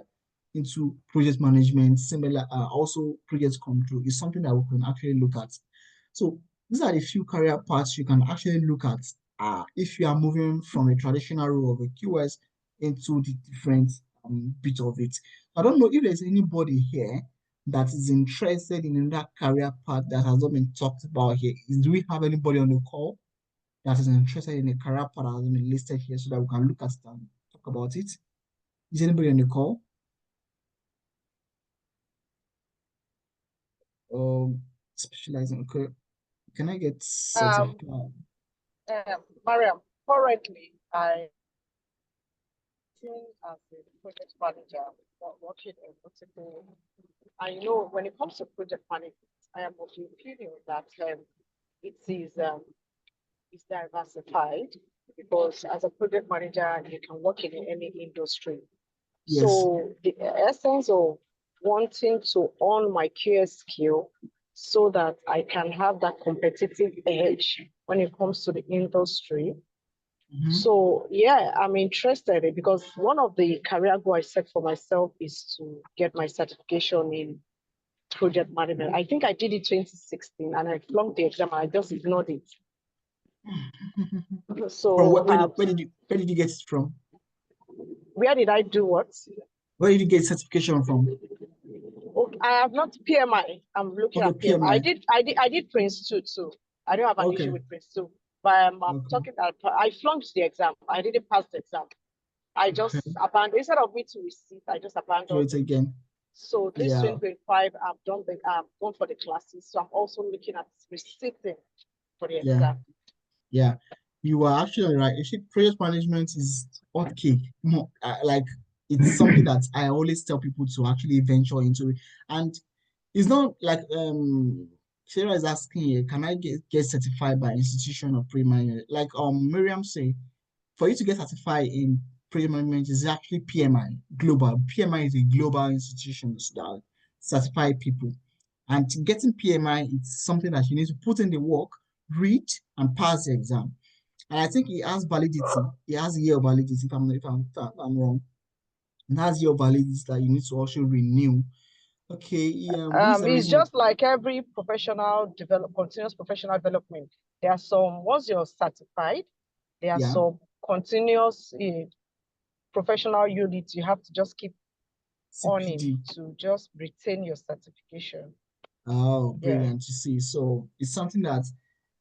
into project management, similar also project control is something that we can actually look at. So these are the few career paths you can actually look at if you are moving from a traditional role of a QS into the different bit of it. I don't know if there's anybody here that is interested in that career path that has not been talked about here. Do we have anybody on the call that is interested in a career path that has been listed here so that we can look at it and talk about it? Is anybody on the call? Specializing. Okay. Can I get certified? Mariam, currently I as a project manager working in multiple. I know when it comes to project management, I am of the opinion that it's diversified because as a project manager, you can work in any industry. Yes. So the essence of wanting to own my QS skill so that I can have that competitive edge when it comes to the industry. So yeah, I'm interested because one of the career goals I set for myself is to get my certification in project management. I think I did it 2016 and I flunked the exam. I just ignored it. From So where did you get it from? where did I do what? Where did you get certification from? Okay, I have not PMI. I'm looking Okay, at PMI. PMI. I did Prince 2 too. I don't have an issue Okay, with Prince 2. But I'm okay, talking that I flunked the exam. I didn't pass the exam. I just okay. abandoned instead of me to receive, I just Do abandoned it it. again. So this Yeah, 2025, I've gone for the classes. So I'm also looking at receiving for the yeah, exam. yeah. You are actually right. You see, project management is hot cake. Like it's something that I always tell people to actually venture into. And it's not like Sarah is asking here, can I get certified by institution of project management? Like Miriam say, for you to get certified in project management is actually PMI global. PMI is a global institution that certify people. And getting PMI is something that you need to put in the work, read, and pass the exam. And I think it has validity. It has a year of validity. If I'm wrong, it has a year of validity that you need to also renew. Okay, this is the It's reason. just like every continuous professional development. There are some, once you're certified, there are Yeah, some continuous professional units you have to just keep on in CPD. to just retain your certification. Oh, Yeah. brilliant to see. So it's something that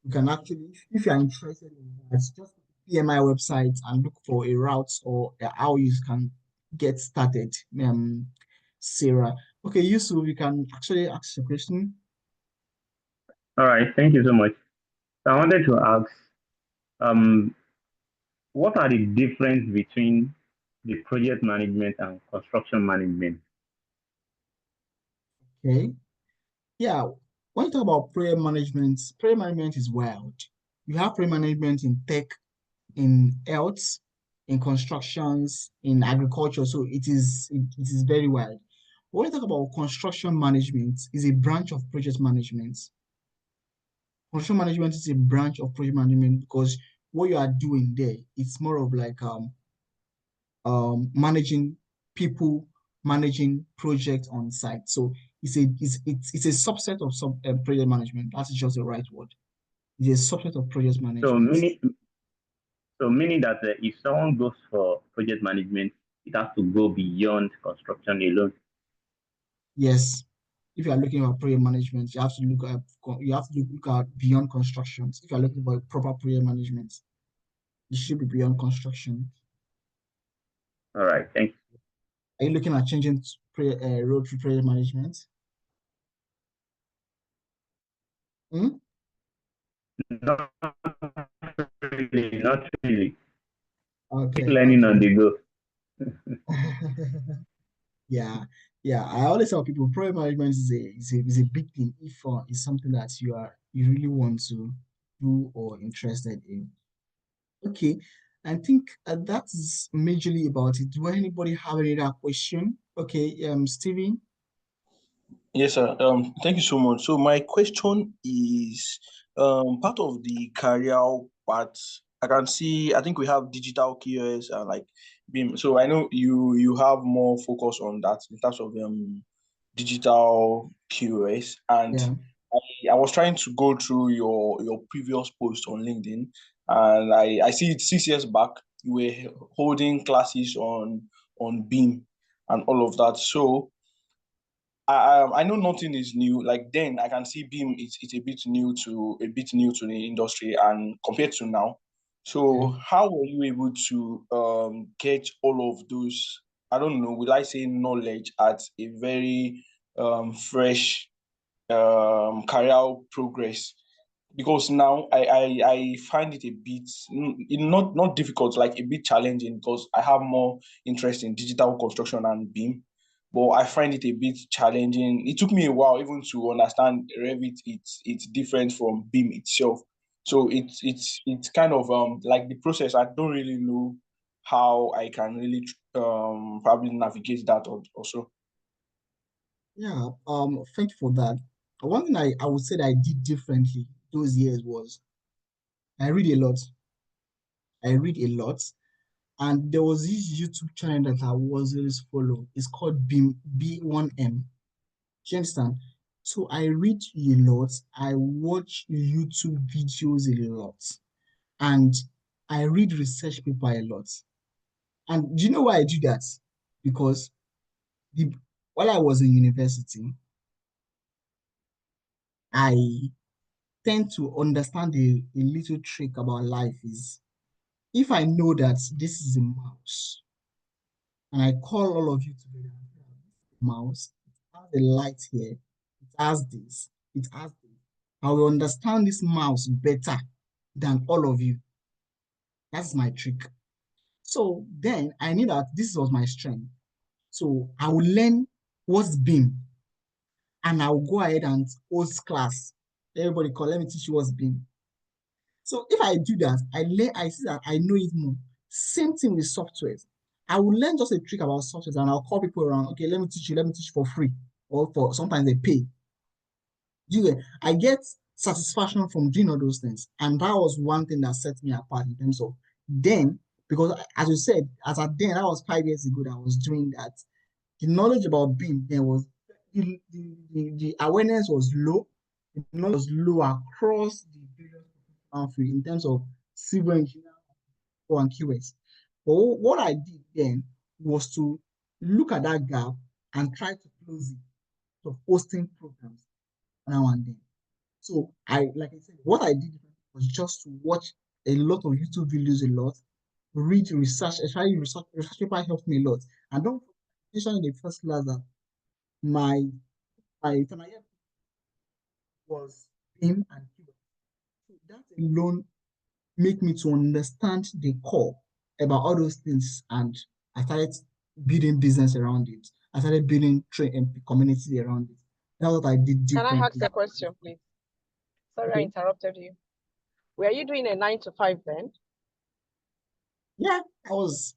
you can actually, if you are interested in that, just go to the PMI website and look for a route or how you can get started. Sarah. Okay, Yusuf, you can actually ask a question. All right, thank you so much. So I wanted to ask, um, what are the difference between the project management and construction management? Okay. Yeah. When you talk about prayer management is wild. You have prayer management in tech, in health, in constructions, in agriculture. So it is very wide. When you talk about construction management, is a branch of project management. Construction management is a branch of project management because what you are doing there, it's more of like managing people, managing projects on site. So it's a subset of project management. That is just the right word. It's a subset of project So management. meaning, meaning that if someone goes for project management, it has to go beyond construction alone. Yes, if you are looking at project management, you have to look at beyond constructions. If you are looking for proper project management, it should be beyond construction. All right, thank Are you looking at changing road to project management? Hmm? you. Not really, not really. Still Okay, learning on okay. the go. Yeah, yeah. I always tell people project management is a big thing if it's something that you really want to do or interested in. Okay, I think that is majorly about it. Do anybody have any other question? Okay, Steven. Yes, sir. Thank you so much. So my question is, part of the career part. I can see. I think we have digital QS and like BIM. So I know you have more focus on that in terms of digital QS. And Yeah. I was trying to go through your previous post on LinkedIn, and I see it 6 years back you were holding classes on BIM and all of that. So I know nothing is new. Like then, I can see Beam. It's a bit new to the industry, and compared to now. Yeah. So how were you able to get all of those? I don't know. Will I say knowledge at a very fresh career progress? Because now I find it a bit not difficult, like a bit challenging because I have more interest in digital construction and BIM, but I find it a bit challenging. It took me a while even to understand Revit. It's different from BIM itself, so it's kind of like the process. I don't really know how I can really probably navigate that also. Yeah. Thank you for that. One thing I would say that I did differently those years was I read a lot. I read a lot. And there was this YouTube channel that I was always follow. It's called B1M. Do you understand? So I read a lot. I watch YouTube videos a lot. and I read research paper a lot. And do you know why I do that? Because the while I was in university, I tend to understand a little trick about life is if I know that this is a mouse and I call all of you together, mouse, it has a light here, it has this, it has this. I will understand this mouse better than all of you. That's my trick. So then I knew that this was my strength. So I will learn what's beam and I'll go ahead and host class. Everybody call, let me teach you what's beam. So if I do that, I see that I know it more. Same thing with softwares. I will learn just a trick about softwares and I'll call people around. Okay, let me teach you for free. Or for sometimes they pay. I get satisfaction from doing all those things. And that was one thing that set me apart in terms of then, because as you said, as at then, that was 5 years ago that I was doing that. The knowledge about BIM there was the awareness was low. The knowledge was low across the various professional field in terms of civil engineering and QS. But what I did then was to look at that gap and try to close it of hosting programs now and then. So like I said, what I did was just to watch a lot of YouTube videos a lot, read research, especially research paper helped me a lot. And don't mention in the first class that my final year was BIM and QA. So that alone make me to understand the core about all those things, and I started building business around it. I started building community around it. That's what I did Can I ask differently. a question, please? Sorry, I Okay. interrupted you. Were you doing a 9 to 5 then? Yeah, I was.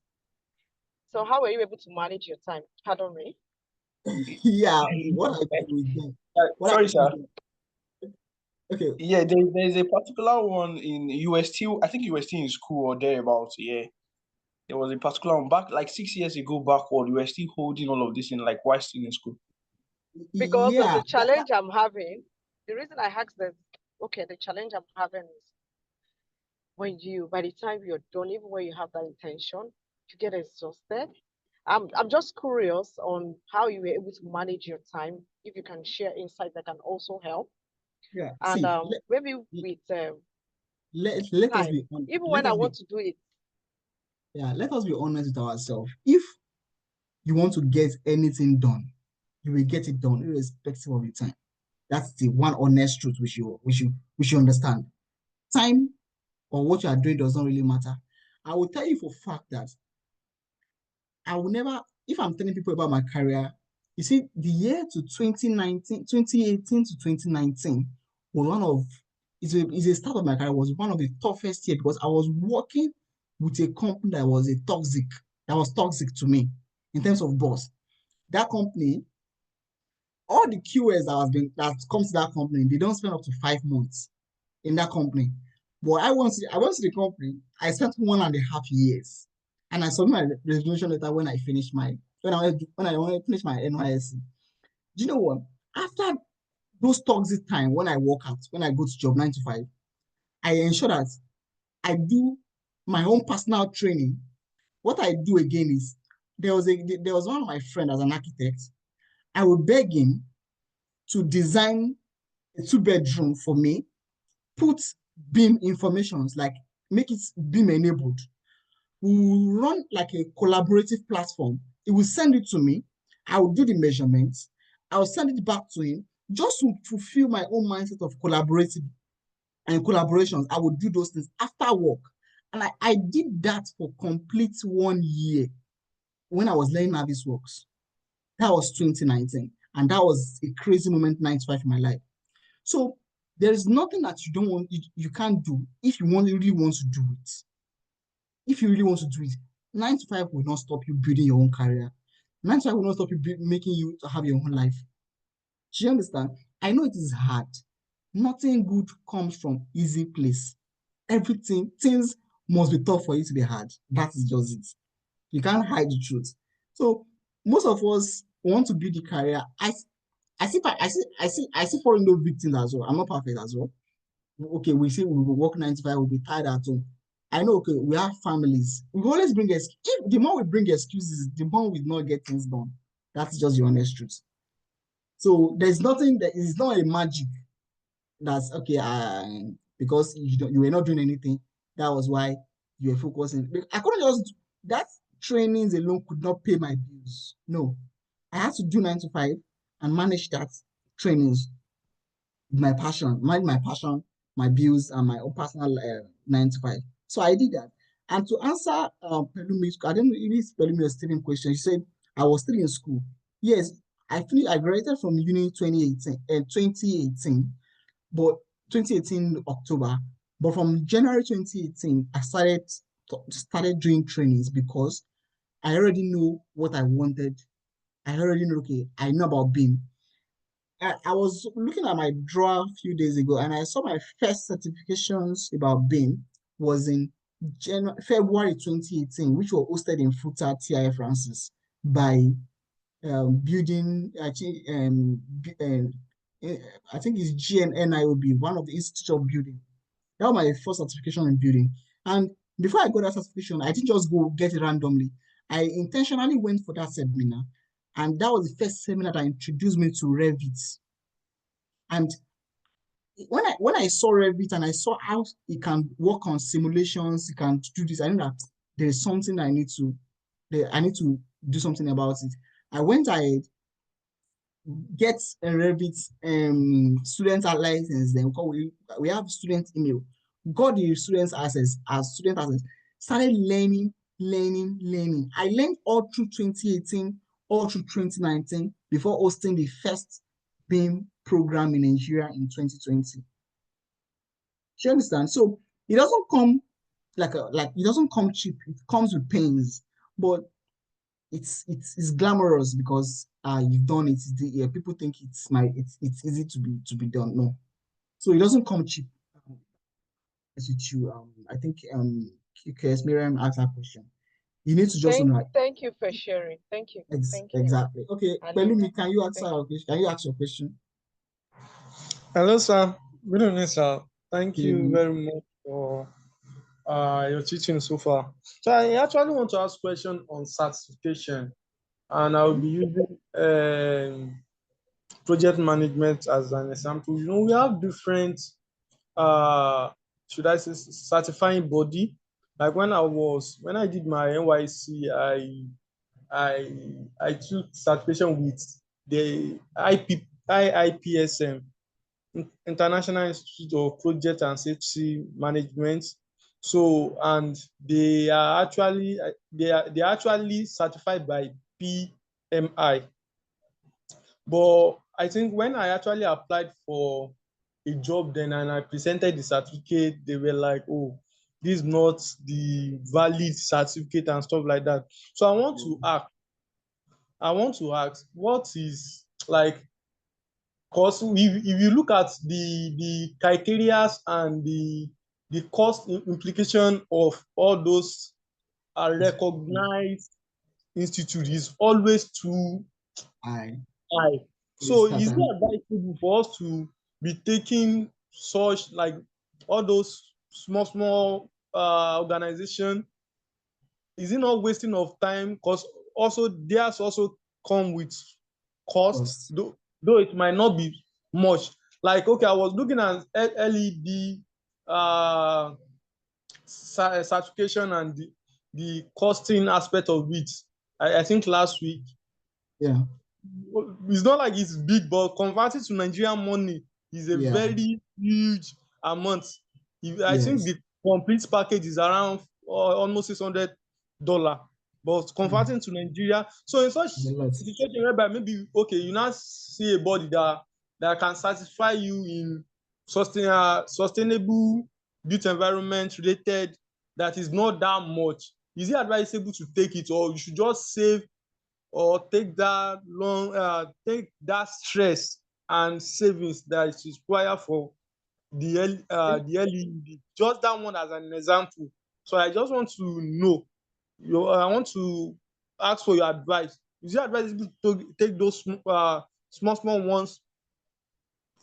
So how were you able to manage your time? Pardon me. Yeah, what I do with them. What I Sorry, do with sir. them. Okay. Yeah, there's a particular one in UST. I think you were still in school or thereabouts. Yeah, there was a particular one back like 6 years ago backward. You were still holding all of this in like while still in school. Because Yeah, the challenge I'm having, the reason I asked this, okay, the challenge I'm having is by the time you're done, even when you have that intention, you get exhausted. I'm just curious on how you were able to manage your time. If you can share insight that can also help. yeah. And See, maybe with let us time, be on. even Let when I us be want to do it. Yeah. Let us be honest with ourselves. If you want to get anything done, you will get it done irrespective of the time. That's the one honest truth we should understand. Time or what you are doing does not really matter. I will tell you for a fact that I will never, if I'm telling people about my career, you see, the year to 2019, 2018 to 2019 was one of, it's a start of my career, was one of the toughest years because I was working with a company that was toxic to me in terms of boss. That company, all the QS that comes to that company, they don't spend up to 5 months in that company. But I went to the company, I spent 1.5 years. And I submitted my resignation letter when I finished when I finished my NYSC. Do you know what? After those toxic time when I work out, when I go to job 9 to 5, I ensure that I do my own personal training. What I do again is there was one of my friends as an architect. I would beg him to design a 2 bedroom for me, put BIM informations, like make it BIM enabled. We will run like a collaborative platform. He will send it to me. I will do the measurements. I will send it back to him just to fulfill my own mindset of collaborative and collaborations. I would do those things after work. And I did that for complete 1 year when I was learning how this works. That was 2019. And that was a crazy moment, 9 to 5 in my life. So there is nothing that you don't want, you can't do if you really want to do it. If you really want to do it, 9 to 5 will not stop you building your own career. 9 to 5 will not stop you making you to have your own life. Do you understand? I know it is hard. Nothing good comes from easy place. Things must be tough for you to be hard. That is just it. You can't hide the truth. So most of us want to build a career. I see following those victims as well. I'm not perfect as well. okay, we say we will work 9 to 5, we'll be tired at home. I know, okay, we have families. We always bring the more we bring excuses, the more we not get things done. That's just the honest truth. So there's nothing that is not a magic that's okay, because you were not doing anything. That was why you were focusing. I couldn't just that trainings alone could not pay my bills. No, I had to do 9 to 5 and manage that trainings, my passion, mind my passion, my bills, and my own personal 9 to 5. So I did that. And to answer Pelumi's, I don't know if it's Pelumi was still in question. She said I was still in school. Yes, I graduated from uni 2018, but 2018 October. But from January 2018, I started doing trainings because I already know what I wanted. I already know, okay, I know about BIM. I was looking at my drawer a few days ago and I saw my first certifications about BIM was in February 2018, which were hosted in Futa TIA Francis by building, actually, I think it's GNNIOB, one of the Institute of Building. That was my first certification in building. And before I got that certification, I didn't just go get it randomly. I intentionally went for that seminar. And that was the first seminar that introduced me to Revit. And when I saw Revit and I saw how it can work on simulations, it can do this, I knew that there's something I need to do something about it. I went ahead, get a Revit student license, then we have student email, got the students access as student access, started learning. I learned all through 2018, all through 2019 before hosting the first BIM program in Nigeria in 2020. Do you understand? So it doesn't come it doesn't come cheap. It comes with pains, but it's glamorous because you've done it. People think it's easy to be done. No, so it doesn't come cheap. As with you, I think Miriam asked that question. You need to just know. Thank you for sharing. Thank you. Thank you. Exactly. Okay, Pelumi, can you answer our question? Can you ask your question? Hello, sir. Good evening, sir. Thank you very much for your teaching so far. So I actually want to ask a question on certification, and I'll be using project management as an example. You know, we have different, should I say, certifying body. Like when I did my NYC, I took certification with the IIPSM, International Institute of Project and Safety Management. So, and they are actually certified by PMI. But I think when I actually applied for a job then and I presented the certificate, they were like, oh, this is not the valid certificate and stuff like that. So I want to ask, what is like, because if you look at the criteria and the cost implication of all those recognized institutes is always too high. So is it advisable for us to be taking such like all those small organization? Is it not wasting of time? Because also theirs also come with cost, though it might not be much. Like, okay, I was looking at LED certification and the costing aspect of it. I think last week. Yeah. It's not like it's big, but converted to Nigerian money is a very huge amount. I think the complete package is around almost $600, but converting to Nigeria. So in such situation whereby maybe okay, you now see a body that can satisfy you in sustainable built environment related that is not that much. Is it advisable to take it, or you should just save or take that stress and savings that is required for the LED? Just that one as an example. So I just want to know, I want to ask for your advice. Is it advisable to take those small ones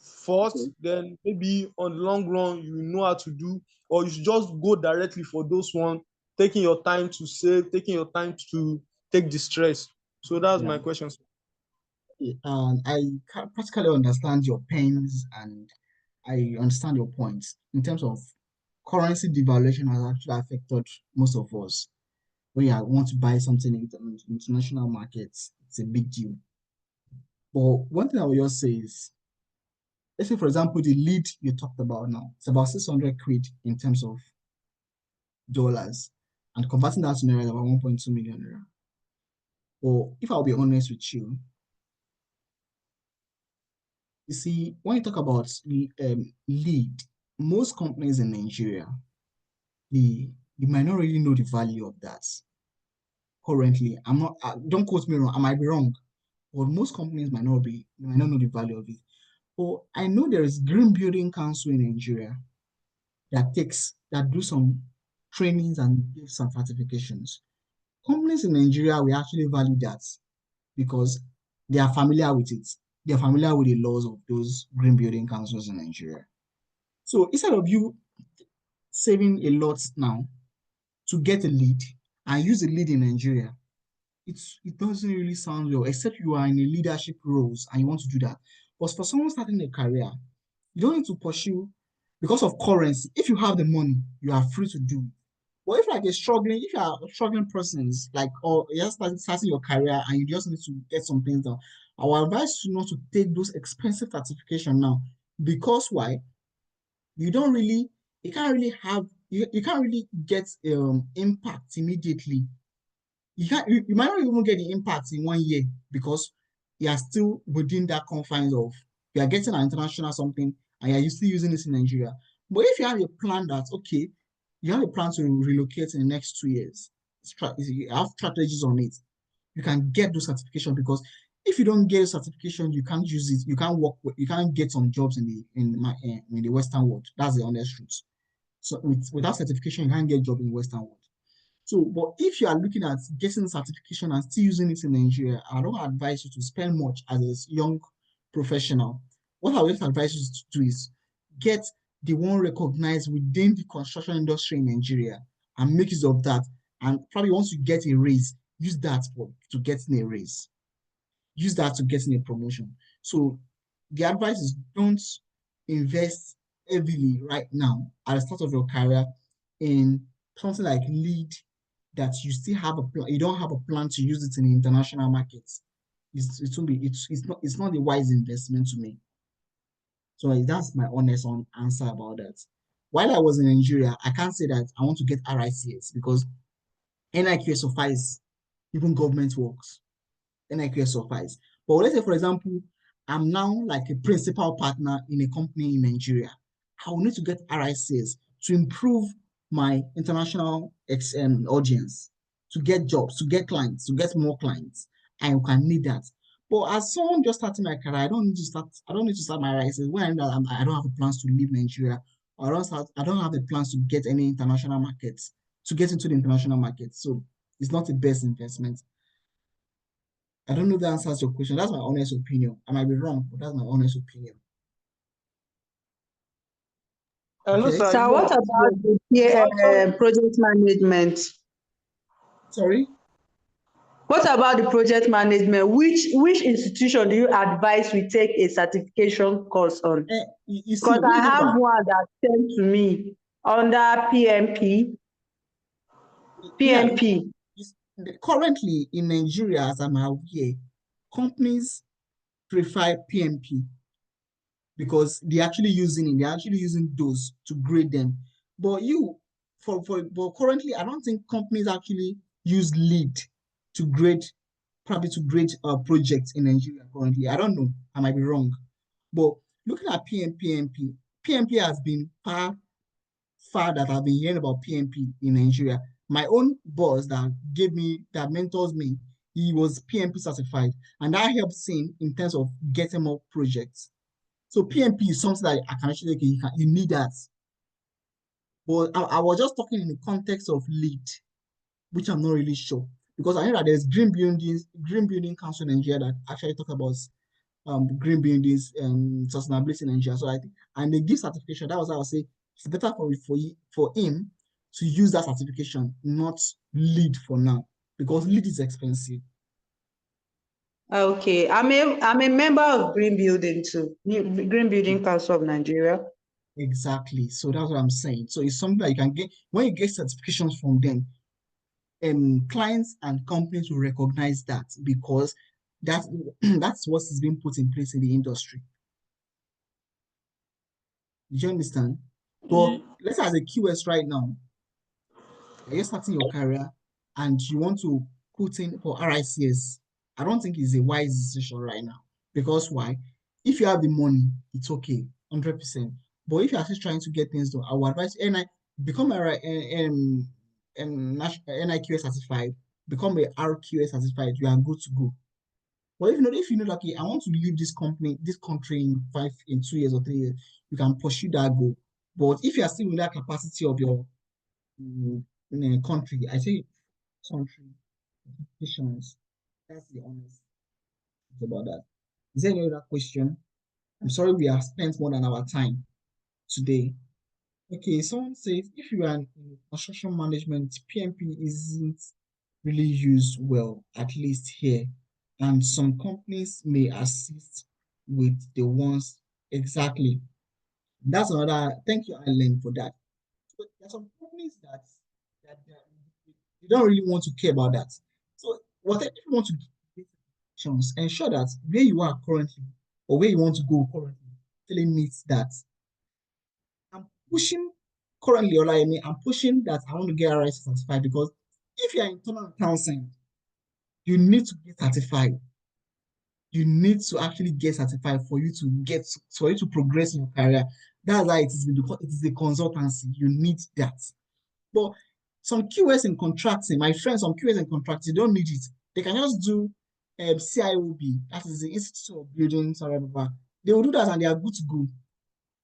first, Okay. then maybe on the long run you know how to do, or you should just go directly for those one, taking your time to save, taking your time to take the stress. So that's Yeah. my question. I practically understand your pains and I understand your points in terms of currency devaluation has actually affected most of us. When you want to buy something in the international markets, it's a big deal. But one thing I will just say is, let's say, for example, the lead you talked about now, it's about 600 quid in terms of dollars, and converting that to naira is about 1.2 million naira. But if I'll be honest with you see, when you talk about lead, most companies in Nigeria, they might not really know the value of that currently. I'm not, don't quote me wrong, I might be wrong, but most companies might not know the value of it. But I know there is Green Building Council in Nigeria that do some trainings and give some certifications. Companies in Nigeria will actually value that because they are familiar with it. They are familiar with the laws of those green building councils in Nigeria. So instead of you saving a lot now to get a lead and use a lead in Nigeria, it doesn't really sound well, except you are in a leadership roles and you want to do that. But for someone starting a career, you don't need to pursue because of currency. If you have the money, you are free to do it. But if you are struggling persons, like, or you're starting your career and you just need to get some things done, I would advise you not to take those expensive certification now. Because why? You don't really, you can't really have, you can't really get impact immediately. You might not even get the impact in 1 year because you are still within that confines of you are getting an international something and you're still using this in Nigeria. But if you have a plan that okay, you have a plan to relocate in the next 2 years, you have strategies on it, you can get those certifications because if you don't get a certification, you can't use it, you can't work, you can't get some jobs in the Western world. That's the honest truth. So without certification, you can't get job in the Western world. So, but if you are looking at getting certification and still using it in Nigeria, I don't advise you to spend much as a young professional. What I would advise you to do is get the one recognized within the construction industry in Nigeria and make use of that. And probably once you get a raise, use that to get a raise. Use that to get a promotion. So the advice is don't invest heavily right now at the start of your career in something like lead that you still have a plan, you don't have a plan to use it in the international markets. It's not a wise investment to me. So that's my honest answer about that. While I was in Nigeria, I can't say that I want to get RICS because NIQS suffice, even government works. NIQS suffice. But let's say, for example, I'm now like a principal partner in a company in Nigeria. I will need to get RICS to improve my international audience, to get jobs, to get clients, to get more clients. I can need that. But as someone just starting my career, I don't need to start my RICS when I know that I don't have the plans to leave Nigeria, or I don't have the plans to get any international markets, to get into the international market. So it's not the best investment. I don't know if that answers your question. That's my honest opinion. I might be wrong, but that's my honest opinion. Hello, Okay. sir. So what about the project management? Sorry. What about the project management? Which institution do you advise we take a certification course on? You see, Because when I you talk have about one that sent to me under PMP. yeah, PMP. currently in Nigeria, as I'm aware, companies prefer PMP because they're actually using it. They're actually using those to grade them. But but currently, I don't think companies actually use lead to grade, probably to grade projects in Nigeria currently. I don't know. I might be wrong. But looking at PMP has been far that I've been hearing about PMP in Nigeria. My own boss that mentors me, he was PMP certified, and that helps him in terms of getting more projects. So PMP is something that I can actually, okay, you need that. But I was just talking in the context of lead, which I'm not really sure. Because I know that there's Green Building Council in Nigeria that actually talk about green buildings and sustainability in Nigeria. So I think, and they give certification. That was how I would say it's better for him to use that certification, not lead for now, because lead is expensive. Okay, I'm a member of Green Building too. Green Building Council of Nigeria. Exactly. So that's what I'm saying. So it's something that you can get when you get certifications from them. Clients and companies will recognize that because that's that's what is being put in place in the industry. Do you understand? But let's say as a QS right now, you're starting your career and you want to put in for RICS. I don't think it's a wise decision right now. Because why? If you have the money, it's okay, 100%. But if you're actually trying to get things done, I would advise NI become NIQS certified, become a RQS certified, you are good to go. But if you know that okay, I want to leave this country in 2 years or 3 years, you can pursue that goal. But if you are still in that capacity of your in a country, I say country nations. That's the honest truth about that. Is there any other question? I'm sorry we have spent more than our time today. Okay, someone says if you are in construction management, PMP isn't really used well, at least here. And some companies may assist with the ones exactly. That's another. Thank you, Alan, for that. So there are some companies that they don't really want to care about that. So whatever if you want to get actions, ensure that where you are currently or where you want to go currently really meets that. I'm pushing currently, I'm pushing that I want to get RIS certified because if you're internal accountant, you need to get certified. You need to actually get certified for you to progress in your career. That's why it is a consultancy. You need that. But some QS in contracting, my friends, some QS in contracting, they don't need it. They can just do CIOB, that is the Institute of Building, they will do that and they are good to go.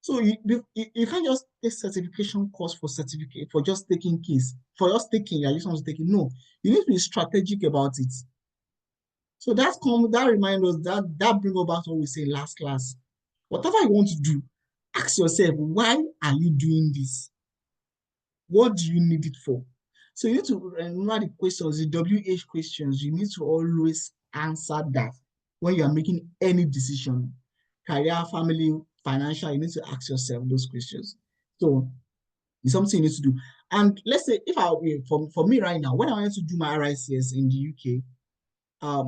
So you can't just take certification course for certificate for just taking case for just taking you're just taking. No, you need to be strategic about it. So that reminds us that brings us back to what we say last class. Whatever you want to do, ask yourself, why are you doing this? What do you need it for? So you need to remember the questions, the WH questions. You need to always answer that when you are making any decision, career, family, financial. You need to ask yourself those questions. So it's something you need to do. And let's say if for me right now, when I wanted to do my RICS in the UK,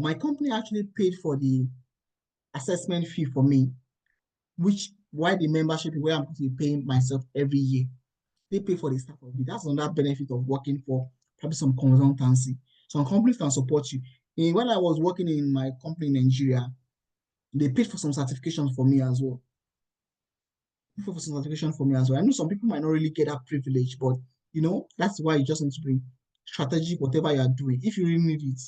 my company actually paid for the assessment fee for me, which why the membership where I'm going to be paying myself every year. They pay for the staff of it. That's another benefit of working for probably some consultancy. Some companies can support you. When I was working in my company in Nigeria, they paid for some certifications for me as well. For some certification for me as well. I know some people might not really get that privilege, but that's why you just need to be strategic, whatever you are doing. If you really need it,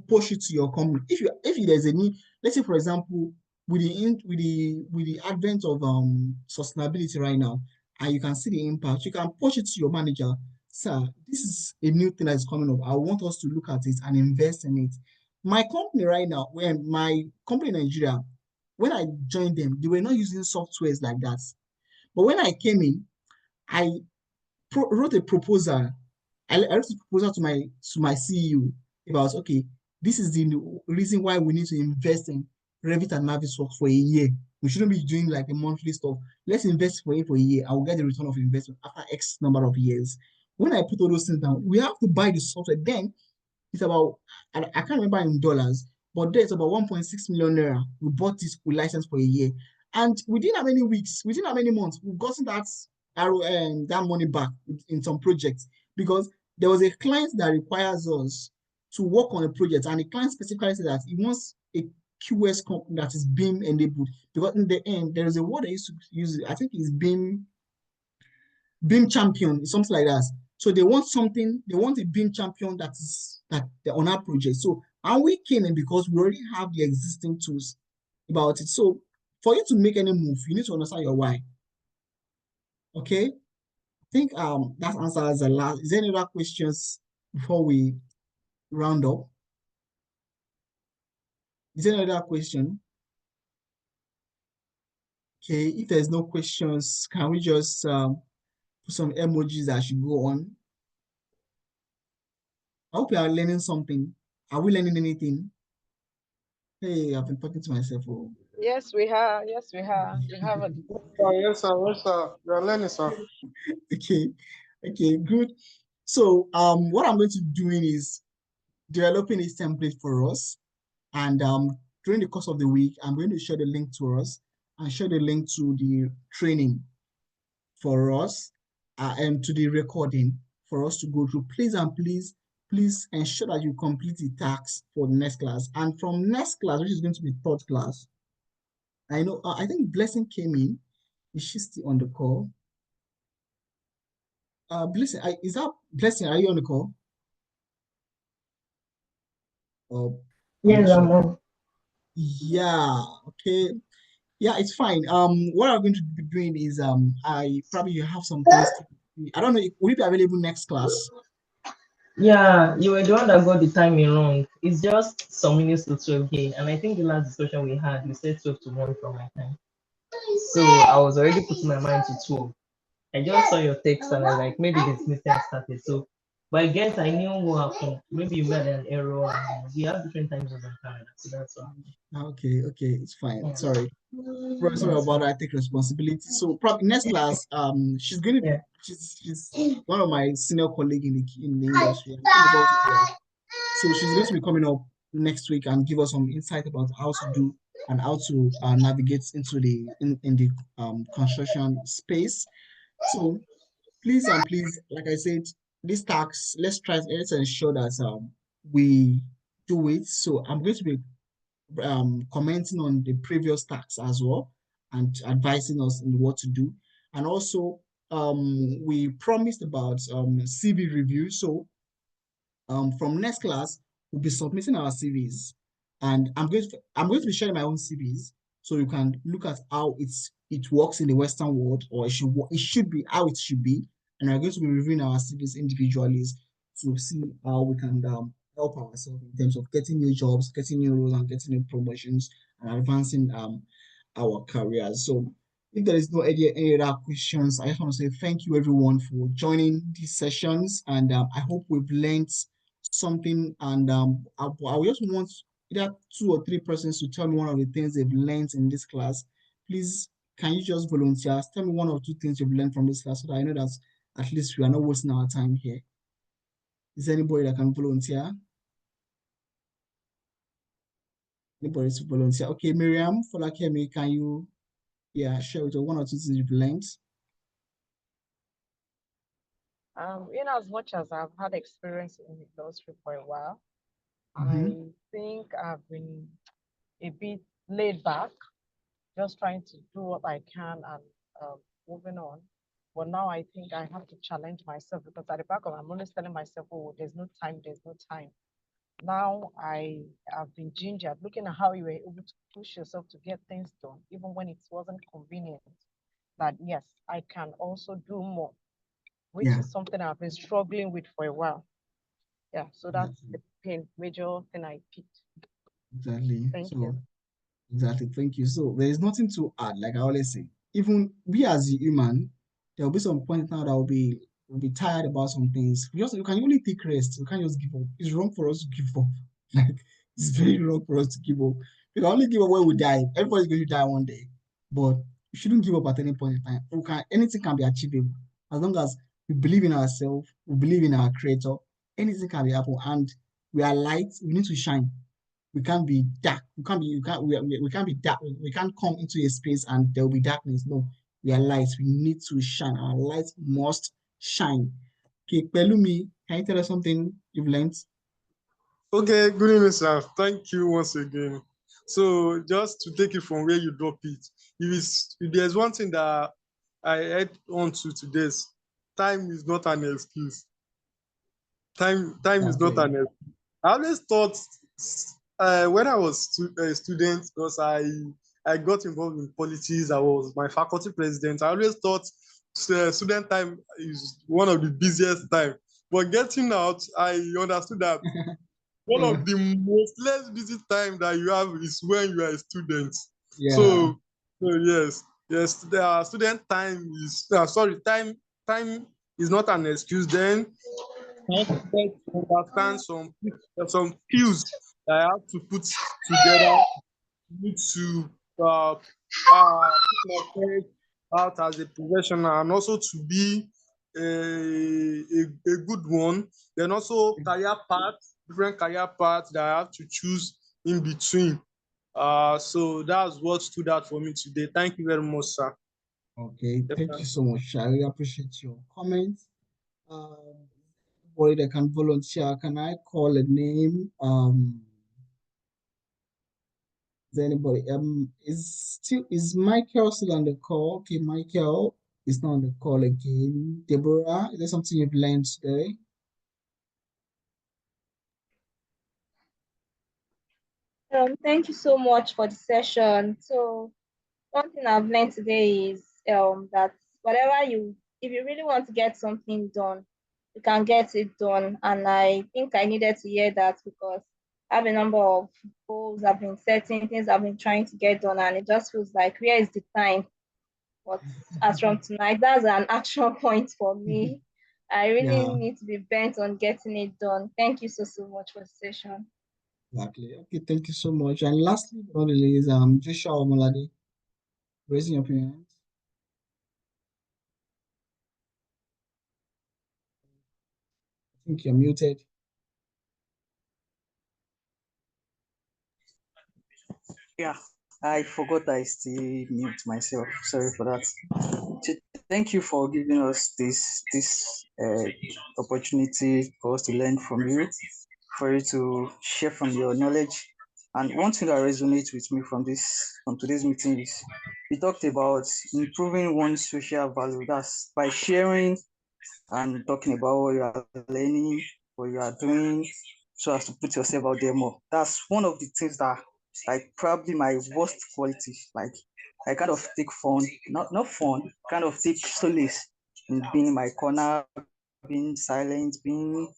push it to your company. If there's a need, let's say for example, with the advent of sustainability right now, and you can see the impact, you can push it to your manager. Sir, this is a new thing that is coming up. I want us to look at it and invest in it. My company right now, when my company in Nigeria, when I joined them, they were not using softwares like that. But when I came in, I wrote a proposal. I wrote a proposal to my CEO about, okay, this is the reason why we need to invest in Revit and Navisworks for a year. We shouldn't be doing like the monthly stuff. Let's invest for it for a year. I will get the return of investment after X number of years. When I put all those things down, we have to buy the software. Then it's about, I can't remember in dollars, but there's about 1.6 million naira. We bought this, we licensed for a year. And within how many weeks, within how many months, we've gotten that money back in some projects because there was a client that requires us to work on a project, and the client specifically said that he wants a QS company that is BIM enabled because in the end, there is a word I used to use, I think it's BIM champion, something like that. So they want a BIM champion that they're on our project. So, and we came in because we already have the existing tools about it. So for you to make any move, you need to understand your why. Okay? I think that answers the last. Is there any other questions before we round up? Is there any other question? Okay, if there's no questions, can we just put some emojis that should go on? I hope you are learning something. Are we learning anything? Hey, I've been talking to myself. Oh. Yes, we are. Yes, we are. We have a Yes, sir. Yes, sir. You are learning, sir. Okay, okay, good. So what I'm going to be doing is developing a template for us, and during the course of the week, I'm going to share the link to us and share the link to the training for us and to the recording for us to go through. Please and please ensure that you complete the tasks for the next class. And from next class, which is going to be third class, I know I think Blessing came in. Is she still on the call? Blessing, is that Blessing? Are you on the call? I'm not Yes, sure. I'm on. Yeah, okay. Yeah, it's fine. What I'm going to be doing is I probably have some things to, I don't know, will it be available next class? Yeah, you were the one that got the timing wrong. It's just some minutes to 12 here. And I think the last discussion we had, you said 12 to 1 from my time. So I was already putting my mind to 12. I just saw your text and I was like, maybe this meeting has started. So, but I guess I knew what happened. Maybe you had an error. And we have different time zones in Canada. So that's what happened. Okay, okay, it's fine. Yeah, Sorry. Sorry that's about that. fine. I take responsibility. So probably next class, she's gonna Yeah. she's one of my senior colleague in the industry. And she's also here. So she's going to be coming up next week and give us some insight about how to do and how to navigate into in the construction space. So please and please, like I said, this tax, let's ensure that we do it. So I'm going to be commenting on the previous tax as well and advising us in what to do. And also, we promised about CV review. So from next class, we'll be submitting our CVs, and I'm going to be sharing my own CVs, so you can look at how it works in the Western world, or it should be how it should be, and we're going to be reviewing our CVs individually to see how we can help ourselves in terms of getting new jobs, getting new roles, and getting new promotions, and advancing our careers. So if there is no any other questions, I just want to say thank you everyone for joining these sessions, and I hope we've learned something. And I just want either 2 or 3 persons to tell me one of the things they've learned in this class. Please, can you just volunteer? Tell me 1 or 2 things you've learned from this class so that I know that at least we are not wasting our time here. Is there anybody that can volunteer? Anybody to volunteer? Okay, Miriam, for like me, can you share with us 1 or 2 things you've learned? in as much as I've had experience in the industry for a while, Mm-hmm. I think I've been a bit laid back, just trying to do what I can and moving on. But now I think I have to challenge myself, because at the back of I'm always telling myself, oh, there's no time, there's no time. Now I have been gingered, looking at how you were able to push yourself to get things done, even when it wasn't convenient. That yes, I can also do more, which Yeah, is something I've been struggling with for a while. Yeah, so that's exactly. the major thing I picked. Exactly. Thank So you. exactly. Thank you. So there is nothing to add, like I always say. Even we as a human, there will be some point now that will be tired about some things. You can only take rest. You can't just give up. It's wrong for us to give up. Like it's very wrong for us to give up. We can only give up when we die. Everybody's going to die one day. But you shouldn't give up at any point in time. Anything can be achievable as long as we believe in ourselves, we believe in our creator, anything can be happen. And we are light, we need to shine. We can't be dark. We can't be dark. We can't come into a space and there will be darkness. No, we are light. We need to shine. Our light must shine. Okay, Pelumi, can you tell us something you've learned? Okay, good evening, sir. Thank you once again. So just to take it from where you drop it, if there's one thing that I add on to today's, time is not an excuse. Time is not Exactly. an excuse. I always thought when I was a student, because I got involved in politics, I was my faculty president. I always thought student time is one of the busiest time. But getting out, I understood that one Uh, of the most less busy time that you have is when you are a student. yeah. So yes. Yes, the student time is sorry, time is not an excuse. Then I have to try to understand some skills that I have to put together. Need to put myself out as a professional and also to be a good one. Then also career paths, different career paths that I have to choose in between. So that's what stood out for me today. Thank you very much, sir. Okay, thank you Definitely. so much. I really appreciate your comments. Anybody that can volunteer, can I call a name? Is anybody? Is Michael still on the call? Okay, Michael is not on the call again. Deborah, is there something you've learned today? Thank you so much for the session. So one thing I've learned today is that if you really want to get something done, you can get it done. And I think I needed to hear that because I have a number of goals I've been setting, things I've been trying to get done, and it just feels like where is the time? But as from tonight, that's an action point for me. I really Yeah, need to be bent on getting it done. Thank you so much for the session. exactly. Okay, thank you so much. And lastly, but not the least, Joshua Omalade, raising your hand. I think you're muted. Yeah, I forgot I still mute myself. Sorry for that. Thank you for giving us this opportunity for us to learn from you, for you to share from your knowledge. And one thing that resonates with me from today's meeting is we talked about improving one's social value. That's by sharing and talking about what you are learning, what you are doing, so as to put yourself out there more. That's one of the things that like probably my worst quality. Like I kind of take fun, not fun, kind of take solace in being in my corner, being silent, being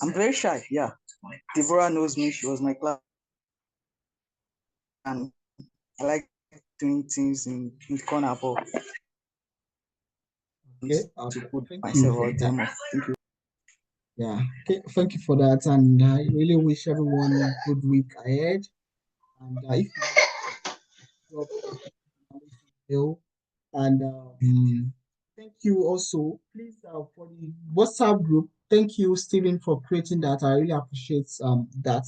I'm very shy, yeah. Deborah knows me, she was my class and I like doing things in the corner but Okay, to put thank you myself for out there that. more. Thank you. Yeah, okay, thank you for that. And I really wish everyone good week ahead. And if you drop mail. And thank you also, please, for the WhatsApp group. Thank you, Stephen, for creating that. I really appreciate that.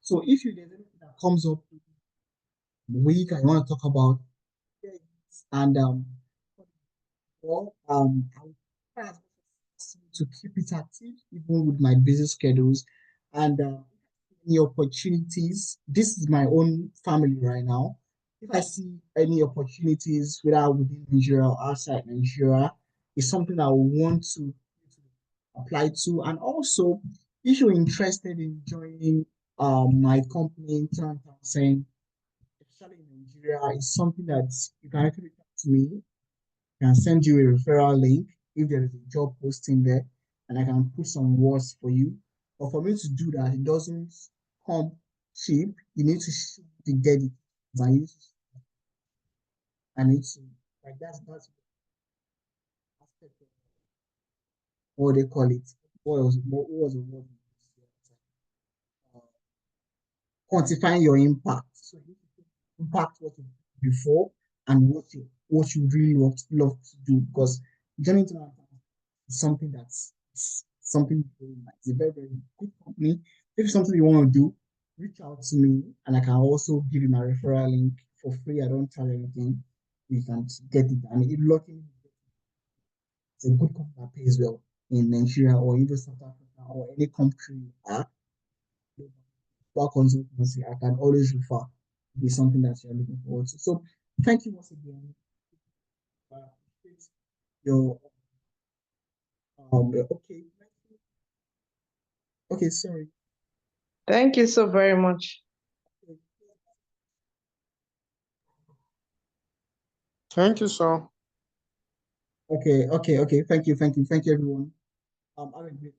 So if there's anything that comes up week I want to talk about, and well, I will try as much as possible to keep it active, even with my busy schedules. And any opportunities, this is my own family right now. If I see any opportunities, whether within Nigeria or outside Nigeria, it's something I want to apply to. And also, if you're interested in joining my company, saying, especially in Nigeria, it's something that you can actually talk to me, can send you a referral link if there is a job posting there, and I can put some words for you. But for me to do that, it doesn't come cheap. You need to get it. I need to like that's aspect of what they call it. What was the word? Uh, Quantifying your impact. So you need to impact what you did before and what you really love to do because journey to something that's something very nice. It's a very, very good company. If it's something you want to do, reach out to me and I can also give you my referral link for free. I don't charge anything. You can get it. And if lucky, it's a good company that pays well in Nigeria or even South Africa or any country you are. For consultancy, I can always refer. Be something that you're looking forward to. So thank you once again. Your okay. Okay, sorry. Thank you so very much. Thank you, sir. Okay. Thank you, everyone. Have a great